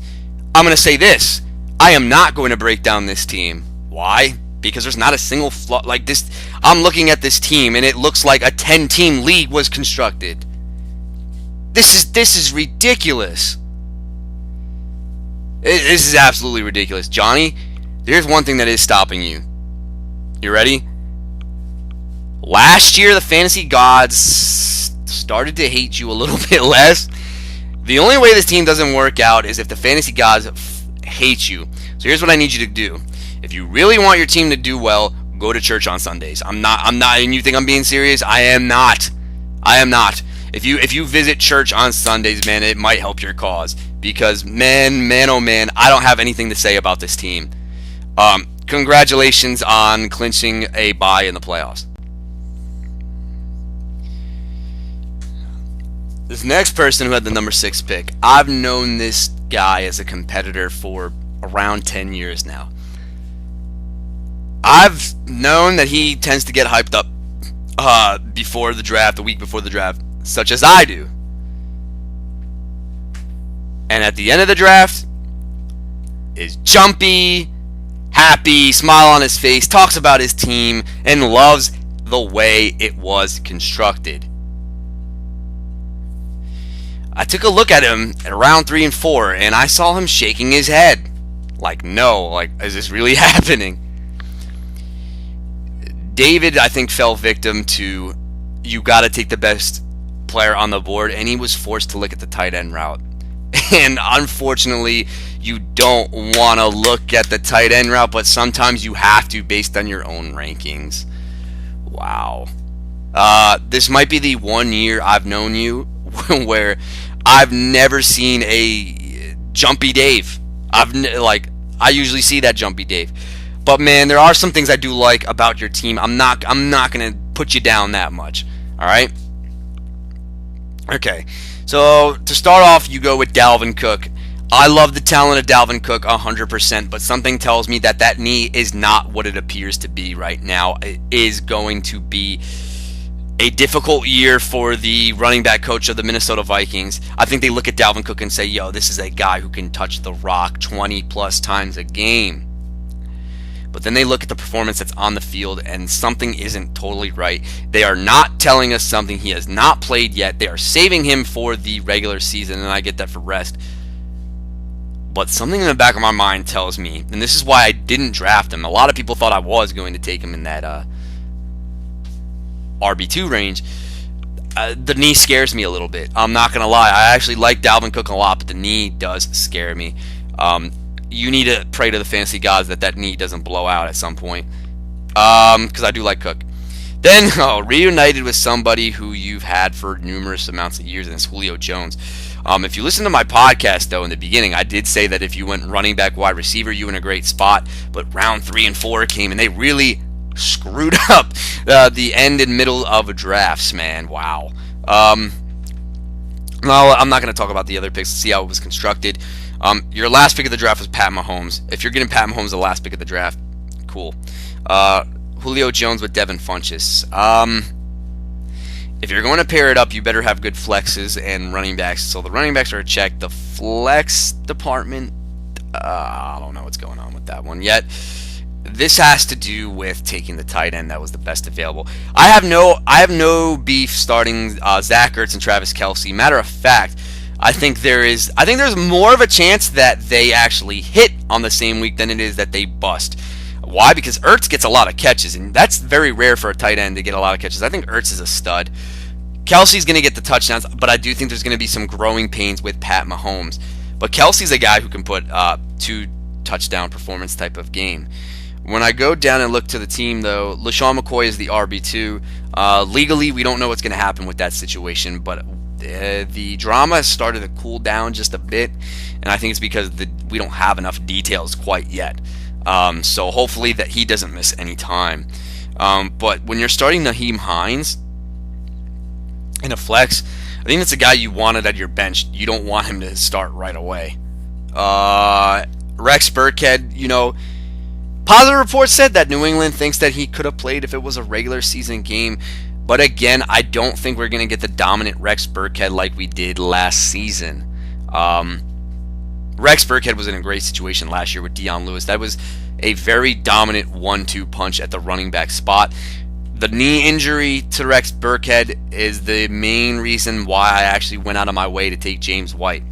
I'm going to say this, I am not going to break down this team. Why? Because there's not a single flaw. Like this, I'm looking at this team and it looks like a 10-team league was constructed. This is ridiculous. This is absolutely ridiculous. Johnny, here's one thing that is stopping you. You ready? Last year, the fantasy gods started to hate you a little bit less. The only way this team doesn't work out is if the fantasy gods hate you. So here's what I need you to do. If you really want your team to do well, go to church on Sundays. I'm not, and you think I'm being serious? I am not. If you visit church on Sundays, man, it might help your cause. Because man, oh man, I don't have anything to say about this team. Congratulations on clinching a bye in the playoffs. This next person who had the number 6 pick, I've known this guy as a competitor for around 10 years now. I've known that he tends to get hyped up before the draft, the week before the draft, such as I do. And at the end of the draft, is jumpy, happy, smile on his face, talks about his team, and loves the way it was constructed. I took a look at him at round 3 and 4, and I saw him shaking his head. Like, no, like, is this really happening? David, I think, fell victim to, you got to take the best player on the board, and he was forced to look at the tight end route. And unfortunately, you don't want to look at the tight end route, but sometimes you have to based on your own rankings. Wow. This might be the one year I've known you where I've never seen a jumpy Dave. I usually see that jumpy Dave. But man, there are some things I do like about your team. I'm not going to put you down that much. All right? Okay. So, to start off, you go with Dalvin Cook. I love the talent of Dalvin Cook 100%, but something tells me that that knee is not what it appears to be right now. It is going to be a difficult year for the running back coach of the Minnesota Vikings. I think they look at Dalvin Cook and say, yo, this is a guy who can touch the rock 20 plus times a game. But then they look at the performance that's on the field and something isn't totally right. They are not telling us something. He has not played yet. They are saving him for the regular season, and I get that for rest. But something in the back of my mind tells me, and this is why I didn't draft him. A lot of people thought I was going to take him in that RB2 range. The knee scares me a little bit. I'm not gonna lie. I actually like Dalvin Cook a lot, but the knee does scare me. You need to pray to the fantasy gods that knee doesn't blow out at some point. Because I do like Cook. Then reunited with somebody who you've had for numerous amounts of years, and it's Julio Jones. If you listen to my podcast, though, in the beginning, I did say that if you went running back, wide receiver, you were in a great spot. But round 3 and 4 came, and they really screwed up the end and middle of drafts, man. Wow. No, I'm not going to talk about the other picks to see how it was constructed. Your last pick of the draft was Pat Mahomes. If you're getting Pat Mahomes the last pick of the draft, cool. Julio Jones with Devin Funchess. If you're going to pair it up, you better have good flexes and running backs. So the running backs are a check. The flex department, I don't know what's going on with that one yet. This has to do with taking the tight end that was the best available. I have no beef starting Zach Ertz and Travis Kelce. Matter of fact, I think there's more of a chance that they actually hit on the same week than it is that they bust. Why? Because Ertz gets a lot of catches, and that's very rare for a tight end to get a lot of catches. I think Ertz is a stud. Kelce's going to get the touchdowns, but I do think there's going to be some growing pains with Pat Mahomes. But Kelce's a guy who can put 2 touchdown performance type of game. When I go down and look to the team, though, LeSean McCoy is the RB2. Legally, we don't know what's going to happen with that situation, but the drama has started to cool down just a bit, and I think it's because we don't have enough details quite yet. So hopefully that he doesn't miss any time. But when you're starting Nyheim Hines in a flex, I think it's a guy you wanted at your bench. You don't want him to start right away. Rex Burkhead, positive reports said that New England thinks that he could have played if it was a regular season game. But again, I don't think we're going to get the dominant Rex Burkhead like we did last season. Rex Burkhead was in a great situation last year with Dion Lewis. That was a very dominant 1-2 punch at the running back spot. The knee injury to Rex Burkhead is the main reason why I actually went out of my way to take James White.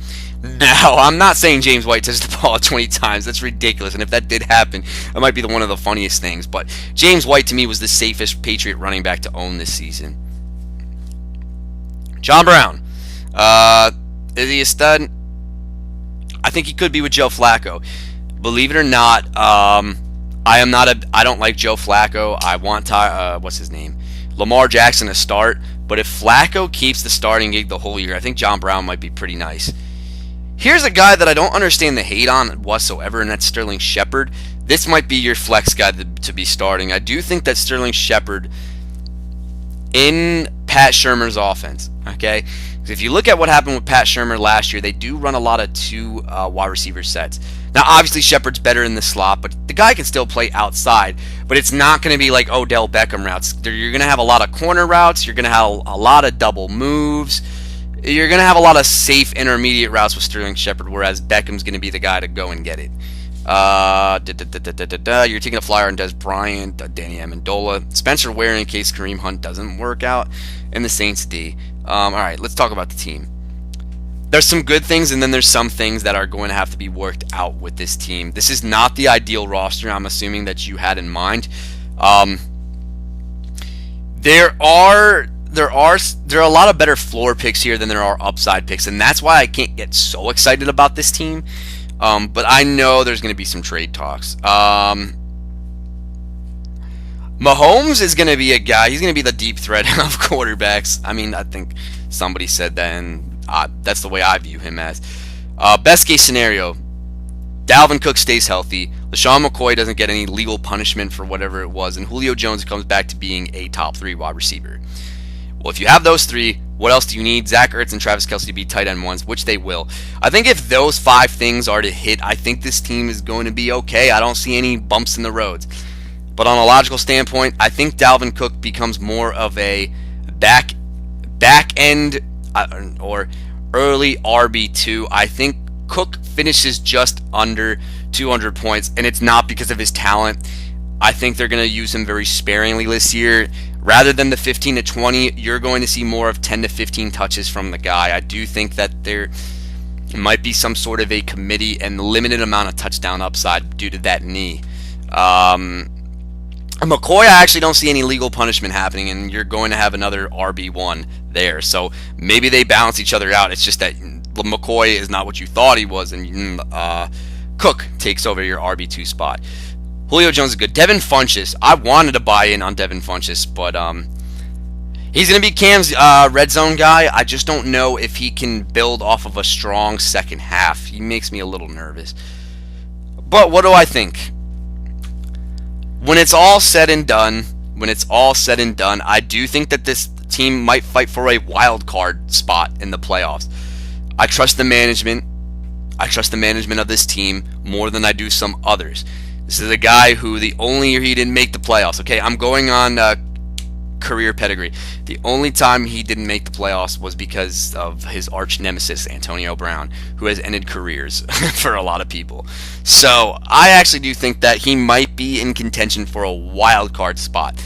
Now, I'm not saying James White touched the ball 20 times. That's ridiculous. And if that did happen, that might be one of the funniest things. But James White, to me, was the safest Patriot running back to own this season. John Brown. Is he a stud? I think he could be with Joe Flacco. Believe it or not, I don't like Joe Flacco. I want what's his name? Lamar Jackson to start. But if Flacco keeps the starting gig the whole year, I think John Brown might be pretty nice. Here's a guy that I don't understand the hate on whatsoever, and that's Sterling Shepard. This might be your flex guy to be starting. I do think that Sterling Shepard in Pat Shurmur's offense, okay? Because if you look at what happened with Pat Shurmur last year, they do run a lot of 2 wide receiver sets. Now, obviously, Shepard's better in the slot, but the guy can still play outside. But it's not going to be like Odell Beckham routes. You're going to have a lot of corner routes. You're going to have a lot of double moves. You're going to have a lot of safe intermediate routes with Sterling Shepard, whereas Beckham's going to be the guy to go and get it. You're taking a flyer on Dez Bryant, Danny Amendola, Spencer Ware in case Kareem Hunt doesn't work out, and the Saints D. All right, let's talk about the team. There's some good things, and then there's some things that are going to have to be worked out with this team. This is not the ideal roster, I'm assuming, that you had in mind. There are a lot of better floor picks here than there are upside picks, and that's why I can't get so excited about this team. But I know there's going to be some trade talks. Mahomes is going to be a guy. He's going to be the deep threat of quarterbacks. I mean, I think somebody said that, and that's the way I view him as. Best case scenario, Dalvin Cook stays healthy. LeSean McCoy doesn't get any legal punishment for whatever it was, and Julio Jones comes back to being a top 3 wide receiver. Well, if you have those 3, what else do you need? Zach Ertz and Travis Kelce to be tight end ones, which they will. I think if those 5 things are to hit, I think this team is going to be okay. I don't see any bumps in the roads. But on a logical standpoint, I think Dalvin Cook becomes more of a back end or early RB2. I think Cook finishes just under 200 points, and it's not because of his talent. I think they're going to use him very sparingly this year. Rather than the 15 to 20, you're going to see more of 10 to 15 touches from the guy. I do think that there might be some sort of a committee and limited amount of touchdown upside due to that knee. McCoy, I actually don't see any legal punishment happening, and you're going to have another RB1 there. So maybe they balance each other out. It's just that McCoy is not what you thought he was, and Cook takes over your RB2 spot. Julio Jones is good. Devin Funchess, I wanted to buy in on Devin Funchess, but he's going to be Cam's red zone guy. I just don't know if he can build off of a strong second half. He makes me a little nervous. But what do I think? When it's all said and done, I do think that this team might fight for a wild card spot in the playoffs. I trust the management. I trust the management of this team more than I do some others. This is a guy who the only year he didn't make the playoffs. Okay, I'm going on career pedigree. The only time he didn't make the playoffs was because of his arch nemesis, Antonio Brown, who has ended careers for a lot of people. So I actually do think that he might be in contention for a wild card spot.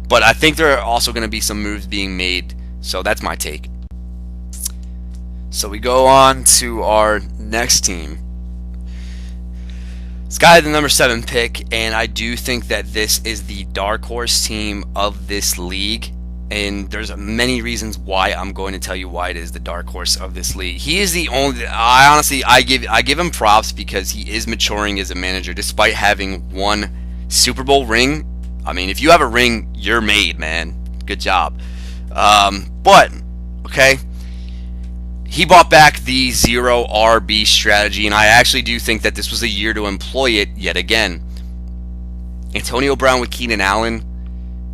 But I think there are also going to be some moves being made. So that's my take. So we go on to our next team. Sky, the number 7 pick, and I do think that this is the dark horse team of this league, and there's many reasons why. I'm going to tell you why it is the dark horse of this league. He is the only. I give him props because he is maturing as a manager, despite having one Super Bowl ring. I mean, if you have a ring, you're made, man. Good job. But okay. He brought back the 0 RB strategy, and I actually do think that this was a year to employ it yet again. Antonio Brown with Keenan Allen.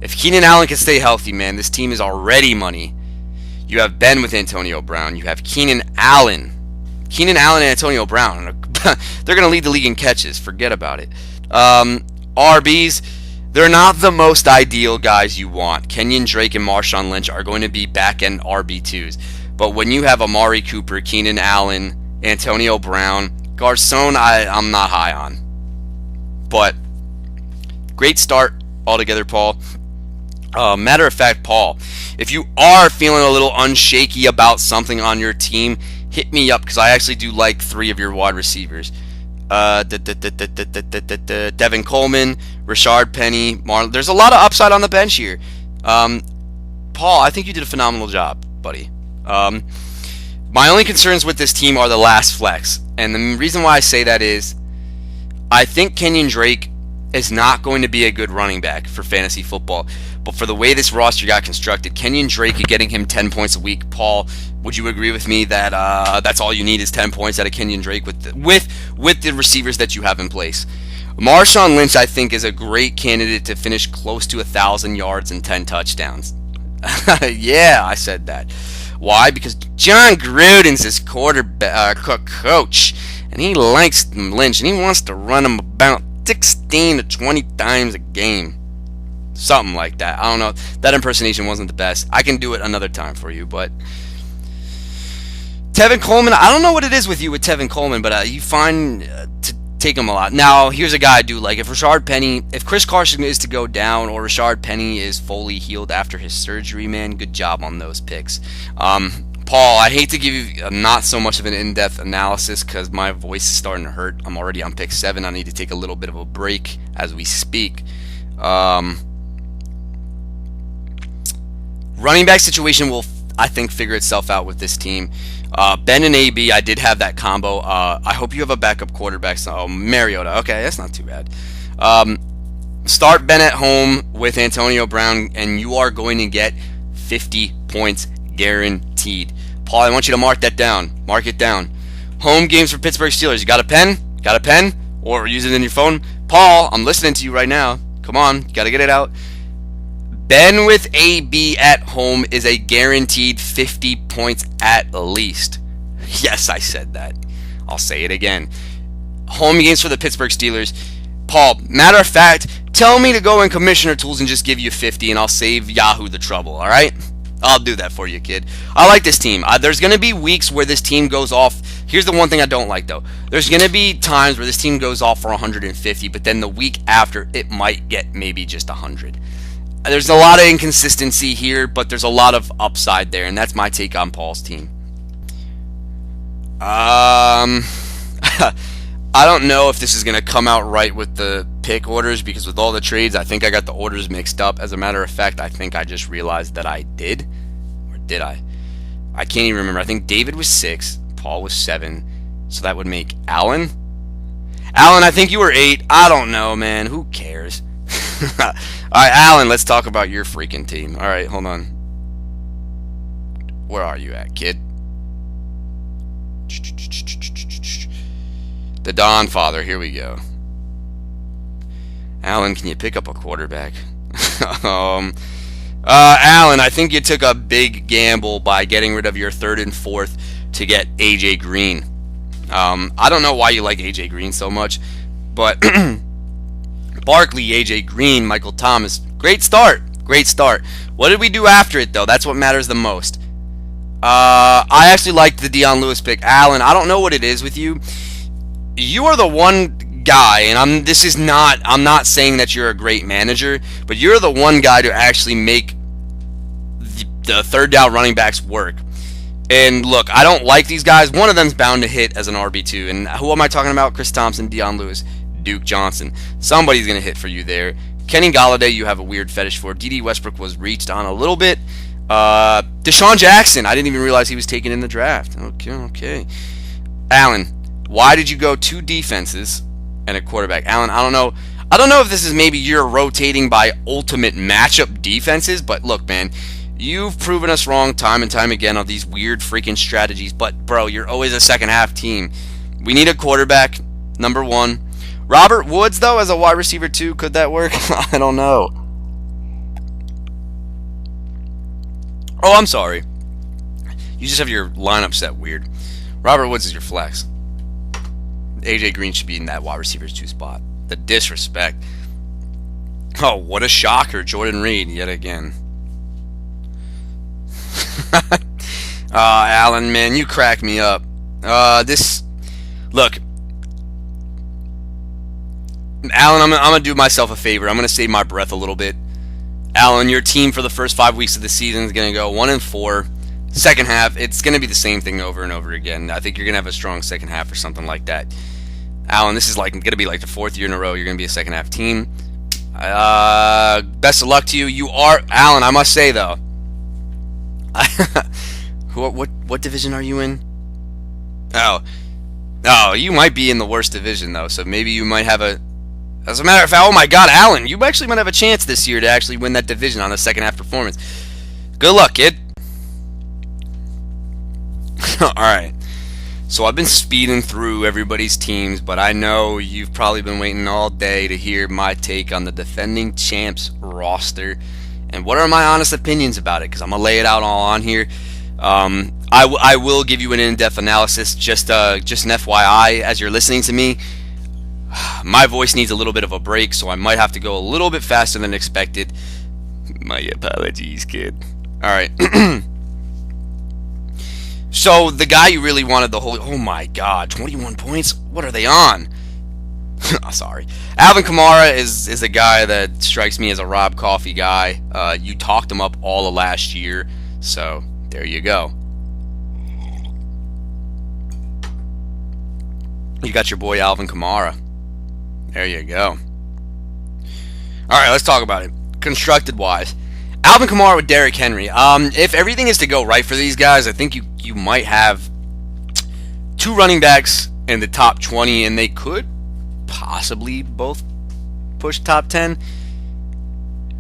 If Keenan Allen can stay healthy, man, this team is already money. You have Ben with Antonio Brown. You have Keenan Allen. Keenan Allen and Antonio Brown. They're going to lead the league in catches. Forget about it. RBs, they're not the most ideal guys you want. Kenyon Drake and Marshawn Lynch are going to be back-end RB2s. But when you have Amari Cooper, Keenan Allen, Antonio Brown, Garcon, I'm not high on. But great start altogether, Paul. Matter of fact, Paul, if you are feeling a little unshaky about something on your team, hit me up because I actually do like 3 of your wide receivers. Devin Coleman, Rashard Penny, Marlon. There's a lot of upside on the bench here. Paul, I think you did a phenomenal job, buddy. My only concerns with this team are the last flex, and the reason why I say that is I think Kenyon Drake is not going to be a good running back for fantasy football, but for the way this roster got constructed, Kenyon Drake getting him 10 points a week. Paul, would you agree with me that that's all you need is 10 points out of Kenyon Drake with the receivers that you have in place? Marshawn Lynch, I think, is a great candidate to finish close to 1,000 yards and 10 touchdowns. Yeah, I said that. Why? Because John Gruden's his quarterback coach, and he likes Lynch, and he wants to run him about 16 to 20 times a game. Something like that. I don't know. That impersonation wasn't the best. I can do it another time for you, but Tevin Coleman, I don't know what it is with you with Tevin Coleman, but you find to take him a lot. Now, here's a guy I do like. If Chris Carson is to go down or Rashard Penny is fully healed after his surgery, man, good job on those picks. Paul, I hate to give you not so much of an in-depth analysis because my voice is starting to hurt. I'm already on pick 7. I need to take a little bit of a break as we speak. Running back situation will, I think, figure itself out with this team. Ben and AB, I did have that combo. I hope you have a backup quarterback. So, Mariota. Okay, that's not too bad. Start Ben at home with Antonio Brown, and you are going to get 50 points guaranteed. Paul, I want you to mark that down. Mark it down. Home games for Pittsburgh Steelers. You got a pen? Got a pen? Or use it in your phone? Paul, I'm listening to you right now. Come on, got to get it out. Ben with AB at home is a guaranteed 50 points at least. Yes, I said that. I'll say it again. Home games for the Pittsburgh Steelers. Paul, matter of fact, tell me to go in Commissioner Tools and just give you 50 and I'll save Yahoo the trouble, all right? I'll do that for you, kid. I like this team. There's going to be weeks where this team goes off. Here's the one thing I don't like, though. There's going to be times where this team goes off for 150, but then the week after, it might get maybe just 100. There's a lot of inconsistency here, but there's a lot of upside there, and that's my take on Paul's team. I don't know if this is going to come out right with the pick orders, because with all the trades, I think I got the orders mixed up. As a matter of fact, I think I just realized that I did. Or did I? I can't even remember. I think David was 6, Paul was 7. So that would make Alan. Alan, I think you were 8. I don't know, man. Who cares? All right, Alan, let's talk about your freaking team. All right, hold on. Where are you at, kid? The Don Father, here we go. Alan, can you pick up a quarterback? Alan, I think you took a big gamble by getting rid of your 3rd and 4th to get AJ Green. I don't know why you like AJ Green so much, but Barkley, AJ Green, Michael Thomas, great start. Great start. What did we do after it, though? That's what matters the most. I actually liked the Dion Lewis pick. Alan, I don't know what it is with you. You are the one guy, and I'm not saying that you're a great manager, but you're the one guy to actually make the 3rd down running backs work. And look, I don't like these guys. One of them's bound to hit as an RB2. And who am I talking about? Chris Thompson, Dion Lewis, Duke Johnson. Somebody's going to hit for you there. Kenny Golladay, you have a weird fetish for. D.D. Westbrook was reached on a little bit. Deshaun Jackson, I didn't even realize he was taken in the draft. Okay. Alan, why did you go 2 defenses and a quarterback? Alan, I don't know if this is maybe you're rotating by ultimate matchup defenses, but look, man, you've proven us wrong time and time again on these weird freaking strategies. But, bro, you're always a second half team. We need a quarterback, number 1. Robert Woods, though, as a wide receiver, too. Could that work? I don't know. Oh, I'm sorry. You just have your lineup set weird. Robert Woods is your flex. AJ Green should be in that wide receiver's 2 spot. The disrespect. Oh, what a shocker. Jordan Reed, yet again. Alan, man, you crack me up. Look, Alan, I'm gonna do myself a favor. I'm gonna save my breath a little bit. Alan, your team for the first 5 weeks of the season is gonna go 1-4. Second half, it's gonna be the same thing over and over again. I think you're gonna have a strong second half or something like that. Alan, this is gonna be like the 4th year in a row you're gonna be a second half team. Best of luck to you. You are, Alan, I must say though. What division are you in? Oh, you might be in the worst division though, so maybe you might have a. As a matter of fact, oh my God, Alan, you actually might have a chance this year to actually win that division on a second half performance. Good luck, kid. All right. So I've been speeding through everybody's teams, but I know you've probably been waiting all day to hear my take on the defending champs roster. And what are my honest opinions about it? Because I'm going to lay it out all on here. I will give you an in-depth analysis, just an FYI, as you're listening to me. My voice needs a little bit of a break, so I might have to go a little bit faster than expected. My apologies, kid. All right. So the guy you really wanted the whole... Oh my God, 21 points? What are they on? Sorry. Alvin Kamara is a guy that strikes me as a Rob Coffey guy. You talked him up all of last year, so there you go. You got your boy Alvin Kamara. There you go. Alright, let's talk about it. Constructed wise. Alvin Kamara with Derrick Henry. If everything is to go right for these guys, I think you might have 2 running backs in the top 20, and they could possibly both push top 10.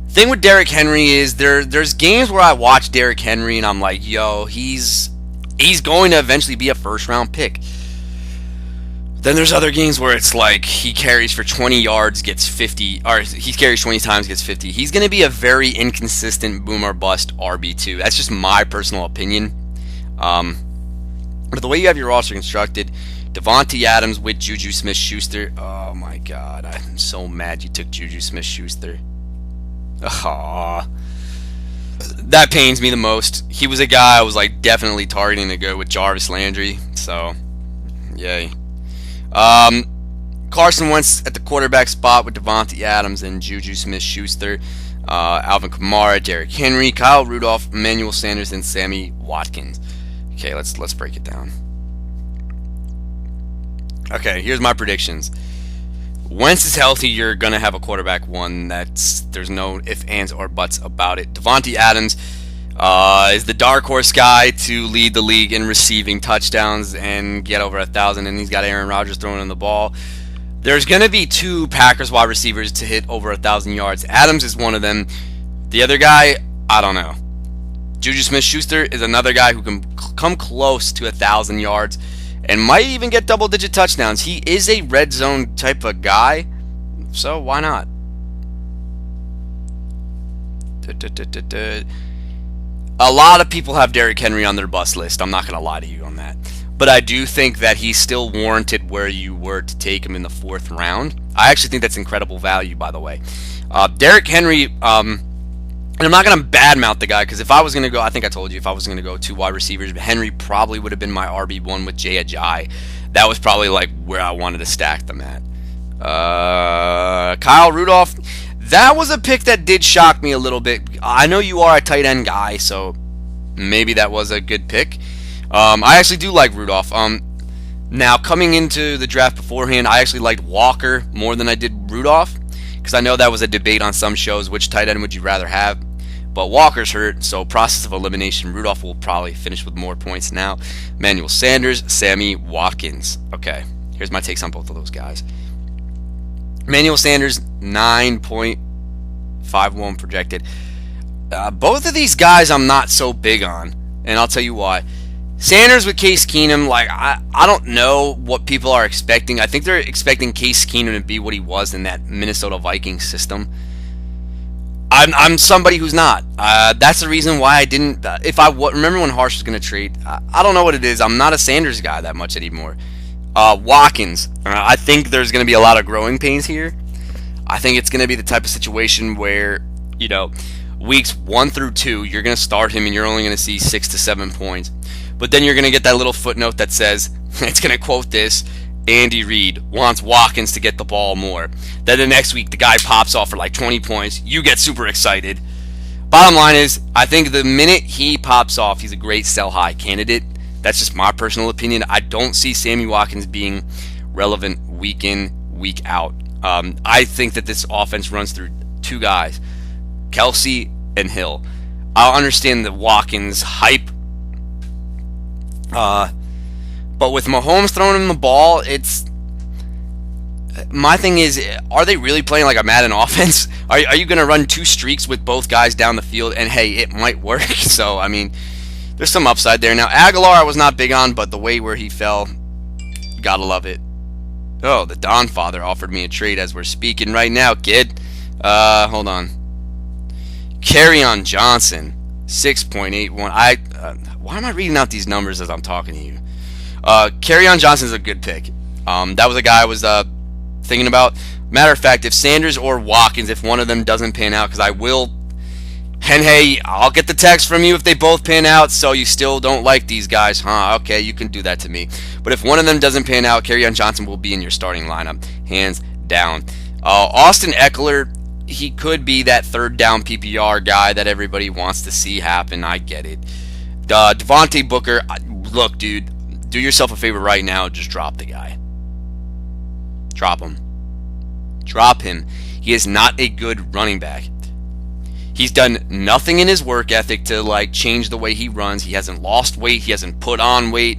Thing with Derrick Henry is there's games where I watch Derrick Henry and I'm like, yo, he's going to eventually be a first round pick. Then there's other games where it's like he carries for 20 yards, gets 50, or he carries 20 times, gets 50. He's going to be a very inconsistent boom or bust RB2. That's just my personal opinion. But the way you have your roster constructed, Davante Adams with Juju Smith-Schuster. Oh my God, I'm so mad you took Juju Smith-Schuster. Aww. That pains me the most. He was a guy I was like definitely targeting to go with Jarvis Landry. So, yay. Carson Wentz at the quarterback spot with Davante Adams and Juju Smith-Schuster. Alvin Kamara, Derrick Henry, Kyle Rudolph, Emmanuel Sanders, and Sammy Watkins. Okay, let's break it down. Okay, here's my predictions. Wentz is healthy, you're gonna have a quarterback one. There's no ifs, ands, or buts about it. Davante Adams is the dark horse guy to lead the league in receiving touchdowns and get over 1,000, and he's got Aaron Rodgers throwing in the ball. There's gonna be two Packers wide receivers to hit over 1,000 yards. Adams is one of them. The other guy, I don't know. Juju Smith-Schuster is another guy who can come close to 1,000 yards and might even get double-digit touchdowns. He is a red zone type of guy, so why not? A lot of people have Derrick Henry on their bust list. I'm not going to lie to you on that. But I do think that he's still warranted where you were to take him in the 4th round. I actually think that's incredible value, by the way. Derrick Henry, and I'm not going to badmouth the guy, because if I was going to go, I think I told you, if I was going to go 2 wide receivers, Henry probably would have been my RB1 with Jay Ajayi. That was probably like where I wanted to stack them at. Kyle Rudolph, that was a pick that did shock me a little bit. I know you are a tight end guy, so maybe that was a good pick. I actually do like Rudolph. Now, coming into the draft beforehand, I actually liked Walker more than I did Rudolph, because I know that was a debate on some shows, which tight end would you rather have. But Walker's hurt, so process of elimination, Rudolph will probably finish with more points now. Emmanuel Sanders, Sammy Watkins. Okay, here's my takes on both of those guys. Emmanuel Sanders, 9.51 projected. Both of these guys I'm not so big on, and I'll tell you why. Sanders with Case Keenum, like I don't know what people are expecting. I think they're expecting Case Keenum to be what he was in that Minnesota Vikings system. I'm somebody who's not. That's the reason why I didn't. Remember when Harsh was going to trade, I don't know what it is. I'm not a Sanders guy that much anymore. Watkins, I think there's going to be a lot of growing pains here. I think it's going to be the type of situation where, weeks 1 through 2, you're going to start him and you're only going to see 6 to 7 points. But then you're going to get that little footnote that says, it's going to quote this, Andy Reid wants Watkins to get the ball more. Then the next week, the guy pops off for like 20 points. You get super excited. Bottom line is, I think the minute he pops off, he's a great sell-high candidate. That's just my personal opinion. I don't see Sammy Watkins being relevant week in, week out. I think that this offense runs through 2 guys, Kelsey and Hill. I'll understand the Watkins hype. But with Mahomes throwing him the ball, my thing is, are they really playing like a Madden offense? Are you going to run 2 streaks with both guys down the field? And hey, it might work. So, I mean, there's some upside there. Now, Aguilar I was not big on, but the way where he fell, gotta love it. Oh, the Don Father offered me a trade as we're speaking right now, kid. Hold on. Kerryon Johnson, 6.81. Why am I reading out these numbers as I'm talking to you? Kerryon Johnson is a good pick. That was a guy I was thinking about. Matter of fact, if Sanders or Watkins, if one of them doesn't pan out, because I will, and hey, I'll get the text from you if they both pan out, so you still don't like these guys, huh? Okay, you can do that to me. But if one of them doesn't pan out, Kerryon Johnson will be in your starting lineup, hands down. Austin Eckler, he could be that 3rd down PPR guy that everybody wants to see happen. I get it. Devontae Booker, look, dude, do yourself a favor right now. Just drop the guy. Drop him. Drop him. He is not a good running back. He's done nothing in his work ethic to change the way he runs. He hasn't lost weight. He hasn't put on weight.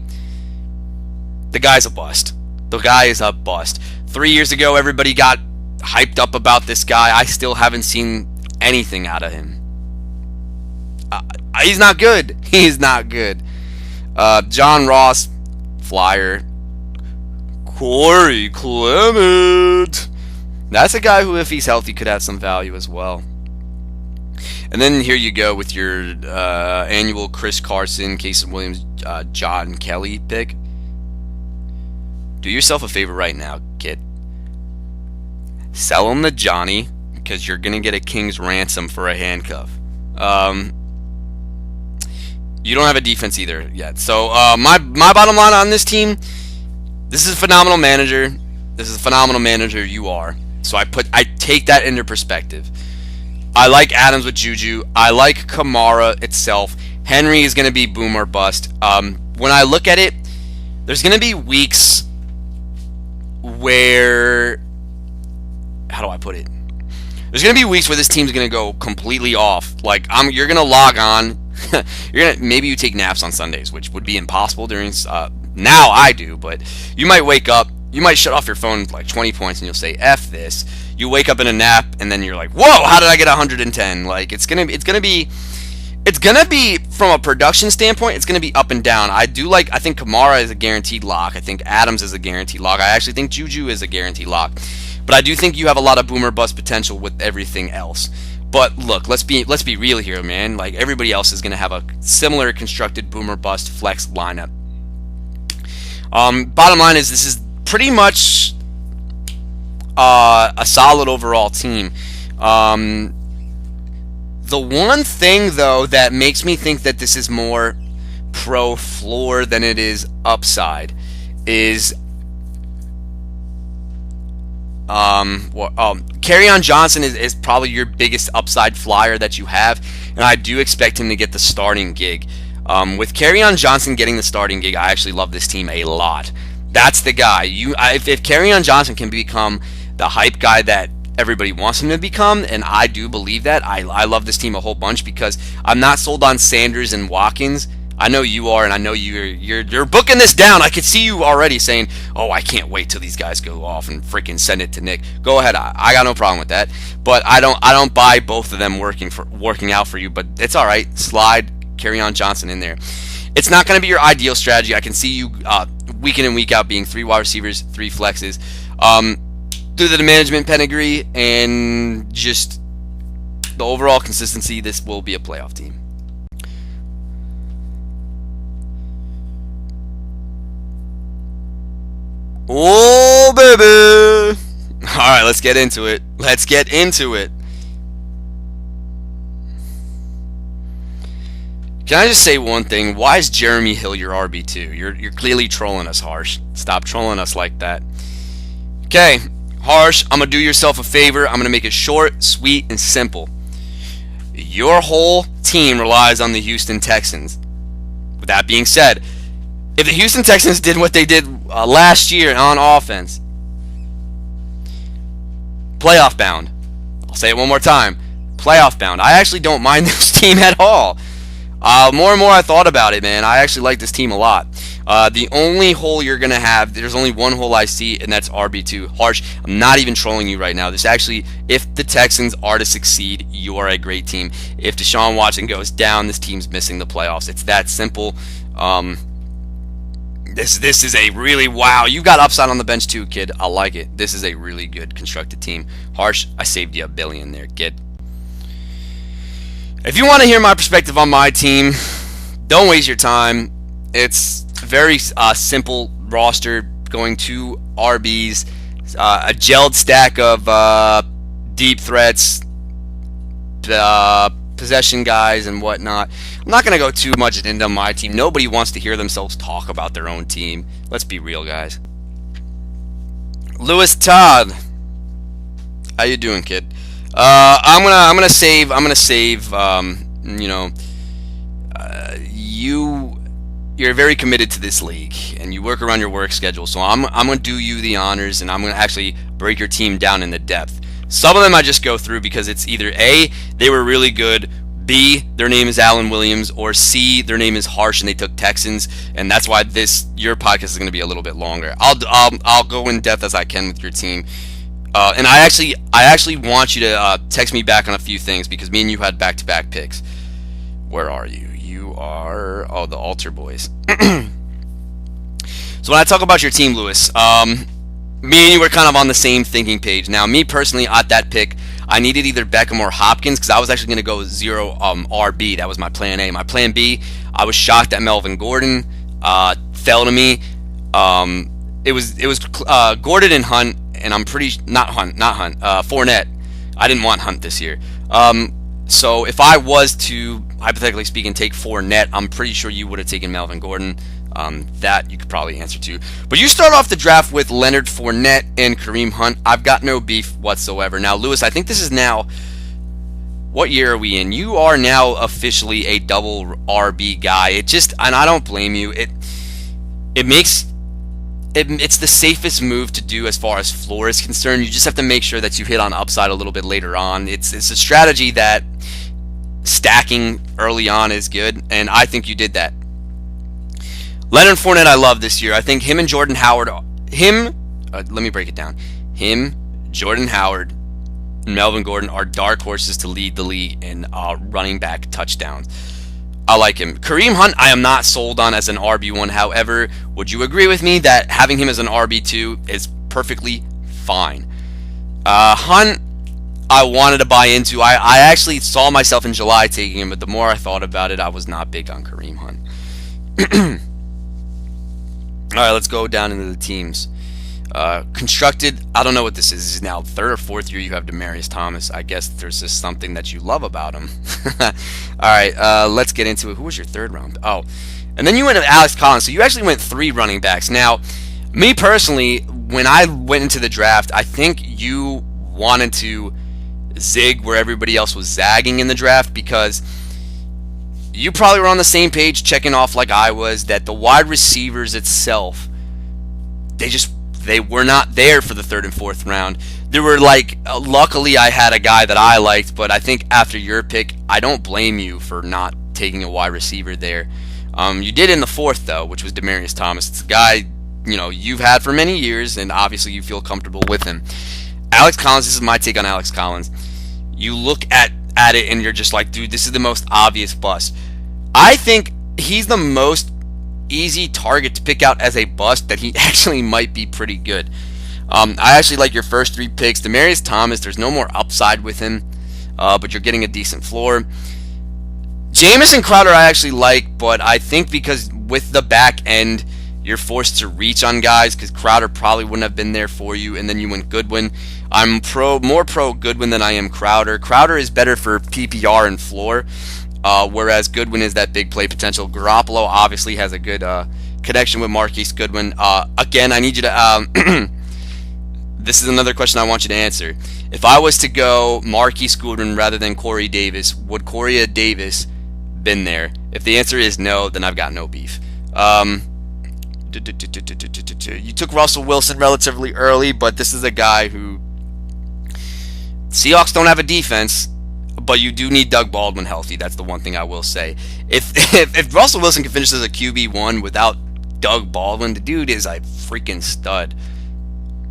The guy's a bust. The guy is a bust. 3 years ago, everybody got hyped up about this guy. I still haven't seen anything out of him. He's not good. He's not good. John Ross, flyer. Corey Clement. That's a guy who, if he's healthy, could have some value as well. And then here you go with your annual Chris Carson, Casey Williams, John Kelly pick. Do yourself a favor right now, kid. Sell him to Johnny, because you're going to get a king's ransom for a handcuff. You don't have a defense either yet. So my bottom line on this team, this is a phenomenal manager. This is a phenomenal manager you are. So I take that into perspective. I like Adams with Juju. I like Kamara itself. Henry is going to be boom or bust. When I look at it, there's going to be weeks where, how do I put it? There's going to be weeks where this team's going to go completely off. Like, you're going to log on. Maybe you take naps on Sundays, which would be impossible during, now I do, but you might wake up, you might shut off your phone like 20 points and you'll say, F this. You wake up in a nap and then you're like, whoa, how did I get 110? Like, it's going to be from a production standpoint, it's going to be up and down. I think Kamara is a guaranteed lock. I think Adams is a guaranteed lock. I actually think Juju is a guaranteed lock. But I do think you have a lot of boomer bust potential with everything else. But look, let's be real here, man. Like, everybody else is going to have a similar constructed boomer bust flex lineup. Bottom line is, this is pretty much a solid overall team. The one thing, though, that makes me think that this is more pro floor than it is upside is Kerryon Johnson is probably your biggest upside flyer that you have, and I do expect him to get the starting gig. With Kerryon Johnson getting the starting gig, I actually love this team a lot. That's the guy. If Kerryon Johnson can become the hype guy that everybody wants him to become, and I do believe that, I love this team a whole bunch, because I'm not sold on Sanders and Watkins. I know you are, and I know you're booking this down. I could see you already saying, "Oh, I can't wait till these guys go off and freaking send it to Nick." Go ahead, I got no problem with that. But I don't buy both of them working out for you. But it's all right. Slide Kerryon Johnson in there. It's not going to be your ideal strategy. I can see you week in and week out being 3 wide receivers, 3 flexes, through the management pedigree and just the overall consistency. This will be a playoff team. Oh, baby. All right, let's get into it. Can I just say one thing? Why is Jeremy Hill your RB2? You're clearly trolling us, Harsh. Stop trolling us like that. Okay, Harsh, I'm going to do yourself a favor. I'm going to make it short, sweet, and simple. Your whole team relies on the Houston Texans. With that being said, if the Houston Texans did what they did last year on offense, playoff bound. I'll say it one more time. Playoff bound. I actually don't mind this team at all. More and more I thought about it, man. I actually like this team a lot. The only hole you're going to have, there's only one hole I see, and that's RB2. Harsh, I'm not even trolling you right now. This actually, if the Texans are to succeed, you are a great team. If Deshaun Watson goes down, this team's missing the playoffs. It's that simple. This is a really, wow, you've got upside on the bench too, kid. I like it. This is a really good constructed team. Harsh, I saved you $1 billion there, kid. If you want to hear my perspective on my team, don't waste your time. It's a very simple roster, going 2 RBs, a gelled stack of deep threats, possession guys, and whatnot. I'm not going to go too much into my team. Nobody wants to hear themselves talk about their own team. Let's be real, guys. Lewis Todd, how you doing, kid? I'm gonna save. You're very committed to this league, and you work around your work schedule. So I'm gonna do you the honors, and I'm gonna actually break your team down into depth. Some of them I just go through because it's either A, they were really good, B, their name is Alan Williams, or C, their name is Harsh and they took Texans, and that's why your podcast is going to be a little bit longer. I'll go in depth as I can with your team, and I actually want you to text me back on a few things, because me and you had back-to-back picks. Where are you? You are the Altar Boys. So when I talk about your team, Lewis, me and you were kind of on the same thinking page. Now, me personally, at that pick, I needed either Beckham or Hopkins, because I was actually going to go 0 RB. That was my plan A. My plan B, I was shocked that Melvin Gordon fell to me. It was Gordon and Hunt, and I'm pretty not Hunt, Fournette. I didn't want Hunt this year. So if I was to, hypothetically speaking, take Fournette, I'm pretty sure you would have taken Melvin Gordon. That you could probably answer to. But you start off the draft with Leonard Fournette and Kareem Hunt. I've got no beef whatsoever. Now, Lewis, I think this is now, what year are we in? You are now officially a double RB guy. And I don't blame you. It makes it's the safest move to do as far as floor is concerned. You just have to make sure that you hit on upside a little bit later on. It's a strategy that stacking early on is good, and I think you did that. Leonard Fournette I love this year. I think him and Jordan Howard, let me break it down. Him, Jordan Howard, and Melvin Gordon are dark horses to lead the league in running back touchdowns. I like him. Kareem Hunt, I am not sold on as an RB1. However, would you agree with me that having him as an RB2 is perfectly fine? Hunt, I wanted to buy into. I actually saw myself in July taking him, but the more I thought about it, I was not big on Kareem Hunt. All right, let's go down into the teams. Constructed, I don't know what this is. This is now third or fourth year you have Demaryius Thomas. I guess there's just something that you love about him. All right, let's get into it. Who was your third round? Oh, and then you went to Alex Collins. So you actually went 3 running backs. Now, me personally, when I went into the draft, I think you wanted to zig where everybody else was zagging in the draft, because you probably were on the same page checking off like I was that the wide receivers itself, they were not there for the 3rd and 4th round. There were luckily I had a guy that I liked, but I think after your pick, I don't blame you for not taking a wide receiver there. You did in the 4th though, which was Demaryius Thomas. It's a guy you've had for many years, and obviously you feel comfortable with him. Alex Collins, this is my take on Alex Collins. You look at it and you're just like, dude, this is the most obvious bust. I think he's the most easy target to pick out as a bust, that he actually might be pretty good. I actually like your first 3 picks. Demaryius Thomas, there's no more upside with him, but you're getting a decent floor. Jamison Crowder I actually like, but I think because with the back end, you're forced to reach on guys, because Crowder probably wouldn't have been there for you, and then you went Goodwin. I'm more pro Goodwin than I am Crowder. Crowder is better for PPR and floor, whereas Goodwin is that big play potential. Garoppolo obviously has a good connection with Marquise Goodwin. Again, I need you to... this is another question I want you to answer. If I was to go Marquise Goodwin rather than Corey Davis, would Corey Davis been there? If the answer is no, then I've got no beef. You took Russell Wilson relatively early, but this is a guy who... Seahawks don't have a defense, but you do need Doug Baldwin healthy. That's the one thing I will say. If Russell Wilson can finish as a QB1 without Doug Baldwin, the dude is a freaking stud.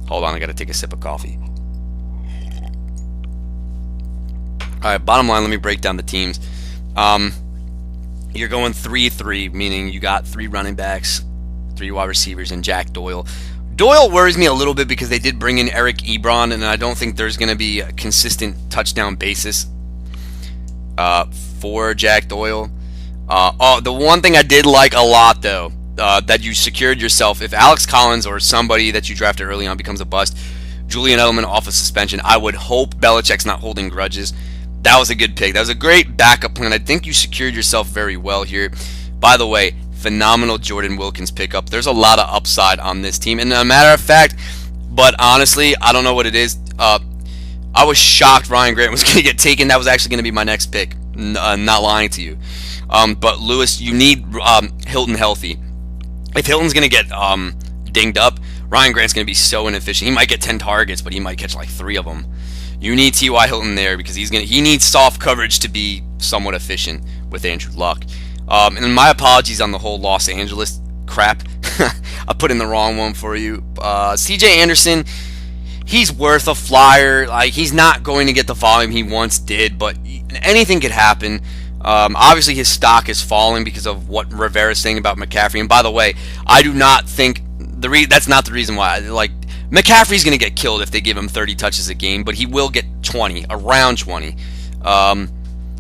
Hold on, I gotta take a sip of coffee. Alright, bottom line, let me break down the teams. You're going 3-3, meaning you got 3 running backs, 3 wide receivers, and Jack Doyle. Doyle worries me a little bit because they did bring in Eric Ebron, and I don't think there's going to be a consistent touchdown basis for Jack Doyle. The one thing I did like a lot, though, that you secured yourself, if Alex Collins or somebody that you drafted early on becomes a bust, Julian Edelman off of suspension, I would hope Belichick's not holding grudges. That was a good pick. That was a great backup plan. I think you secured yourself very well here. By the way, phenomenal Jordan Wilkins pickup. There's a lot of upside on this team. And a matter of fact, but honestly, I don't know what it is. I was shocked Ryan Grant was going to get taken. That was actually going to be my next pick. Not lying to you. But Lewis, you need Hilton healthy. If Hilton's going to get dinged up, Ryan Grant's going to be so inefficient. He might get 10 targets, but he might catch like 3 of them. You need T.Y. Hilton there because he needs soft coverage to be somewhat efficient with Andrew Luck. And my apologies on the whole Los Angeles crap. I put in the wrong one for you. C.J. Anderson, he's worth a flyer. Like, he's not going to get the volume he once did, but anything could happen. Obviously, his stock is falling because of what Rivera's saying about McCaffrey. And by the way, I do not think that's not the reason why. Like, McCaffrey's going to get killed if they give him 30 touches a game, but he will get 20, around 20.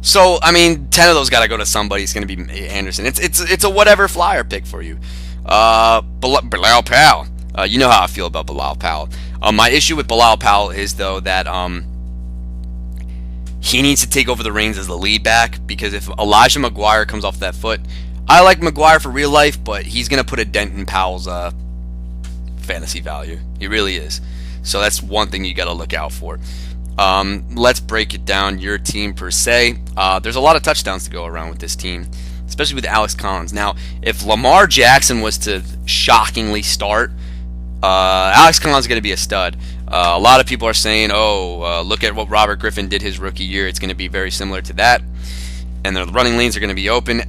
So, I mean, 10 of those got to go to somebody. It's going to be Anderson. It's a whatever flyer pick for you. Bilal Powell. You know how I feel about Bilal Powell. My issue with Bilal Powell is, though, that he needs to take over the reins as the lead back, because if Elijah McGuire comes off that foot, I like McGuire for real life, but he's going to put a dent in Powell's fantasy value. He really is. So that's one thing you got to look out for. Let's break it down. Your team per se. There's a lot of touchdowns to go around with this team, especially with Alex Collins. Now, if Lamar Jackson was to shockingly start, Alex Collins is going to be a stud. A lot of people are saying, look at what Robert Griffin did his rookie year. It's going to be very similar to that. And the running lanes are going to be open.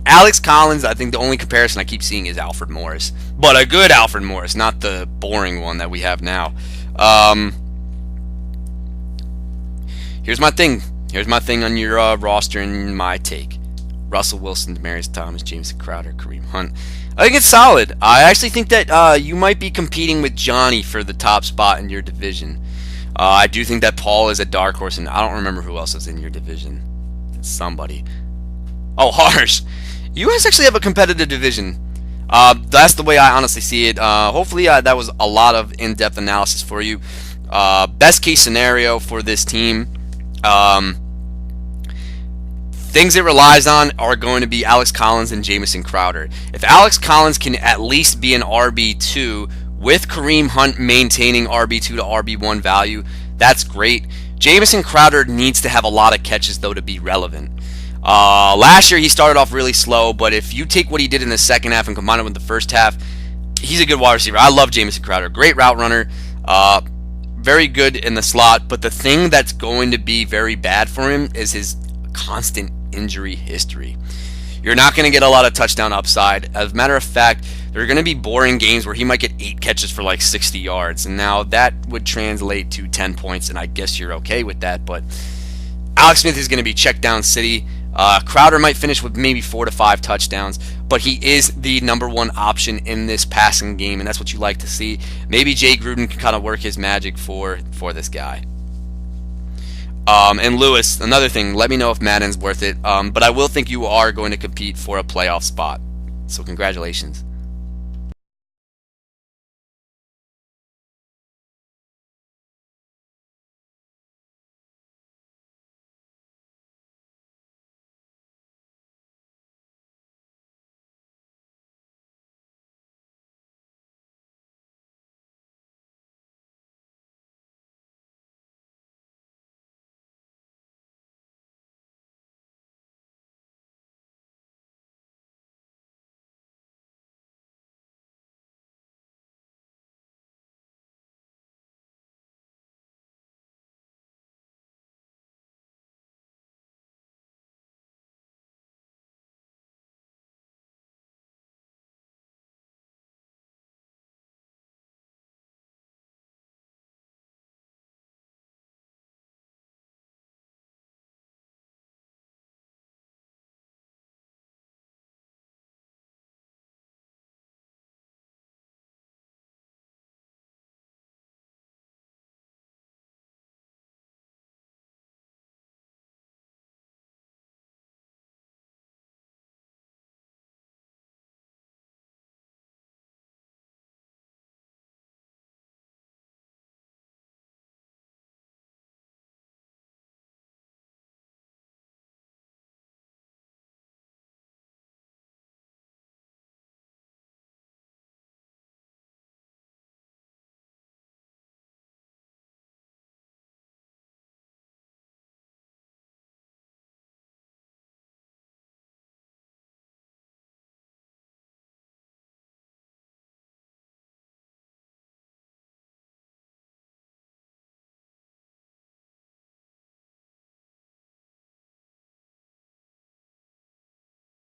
Alex Collins, I think the only comparison I keep seeing is Alfred Morris. But a good Alfred Morris, not the boring one that we have now. Here's my thing. Here's my thing on your roster and my take. Russell Wilson, Demaryius Thomas, Jamison Crowder, Kareem Hunt. I think it's solid. I actually think that you might be competing with Johnny for the top spot in your division. I do think that Paul is a dark horse, and I don't remember who else is in your division. It's somebody. Oh, Harsh. You guys actually have a competitive division. That's the way I honestly see it. Hopefully that was a lot of in-depth analysis for you. Best case scenario for this team. Things it relies on are going to be Alex Collins and Jamison Crowder. If Alex Collins can at least be an RB2 with Kareem Hunt maintaining RB2 to RB1 value, that's great. Jamison Crowder needs to have a lot of catches, though, to be relevant. Last year, he started off really slow, but if you take what he did in the second half and combine it with the first half, he's a good wide receiver. I love Jamison Crowder. Great route runner. Very good in the slot, but the thing that's going to be very bad for him is his constant injury history. You're not going to get a lot of touchdown upside. As a matter of fact, there are going to be boring games where he might get 8 catches for like 60 yards, and now that would translate to 10 points, and I guess you're okay with that, but Alex Smith is going to be check down city. Crowder might finish with maybe 4 to 5 touchdowns, but he is the number one option in this passing game, and that's what you like to see. Maybe Jay Gruden can kind of work his magic for this guy. And Lewis, another thing, let me know if Madden's worth it, but I will think you are going to compete for a playoff spot. So congratulations.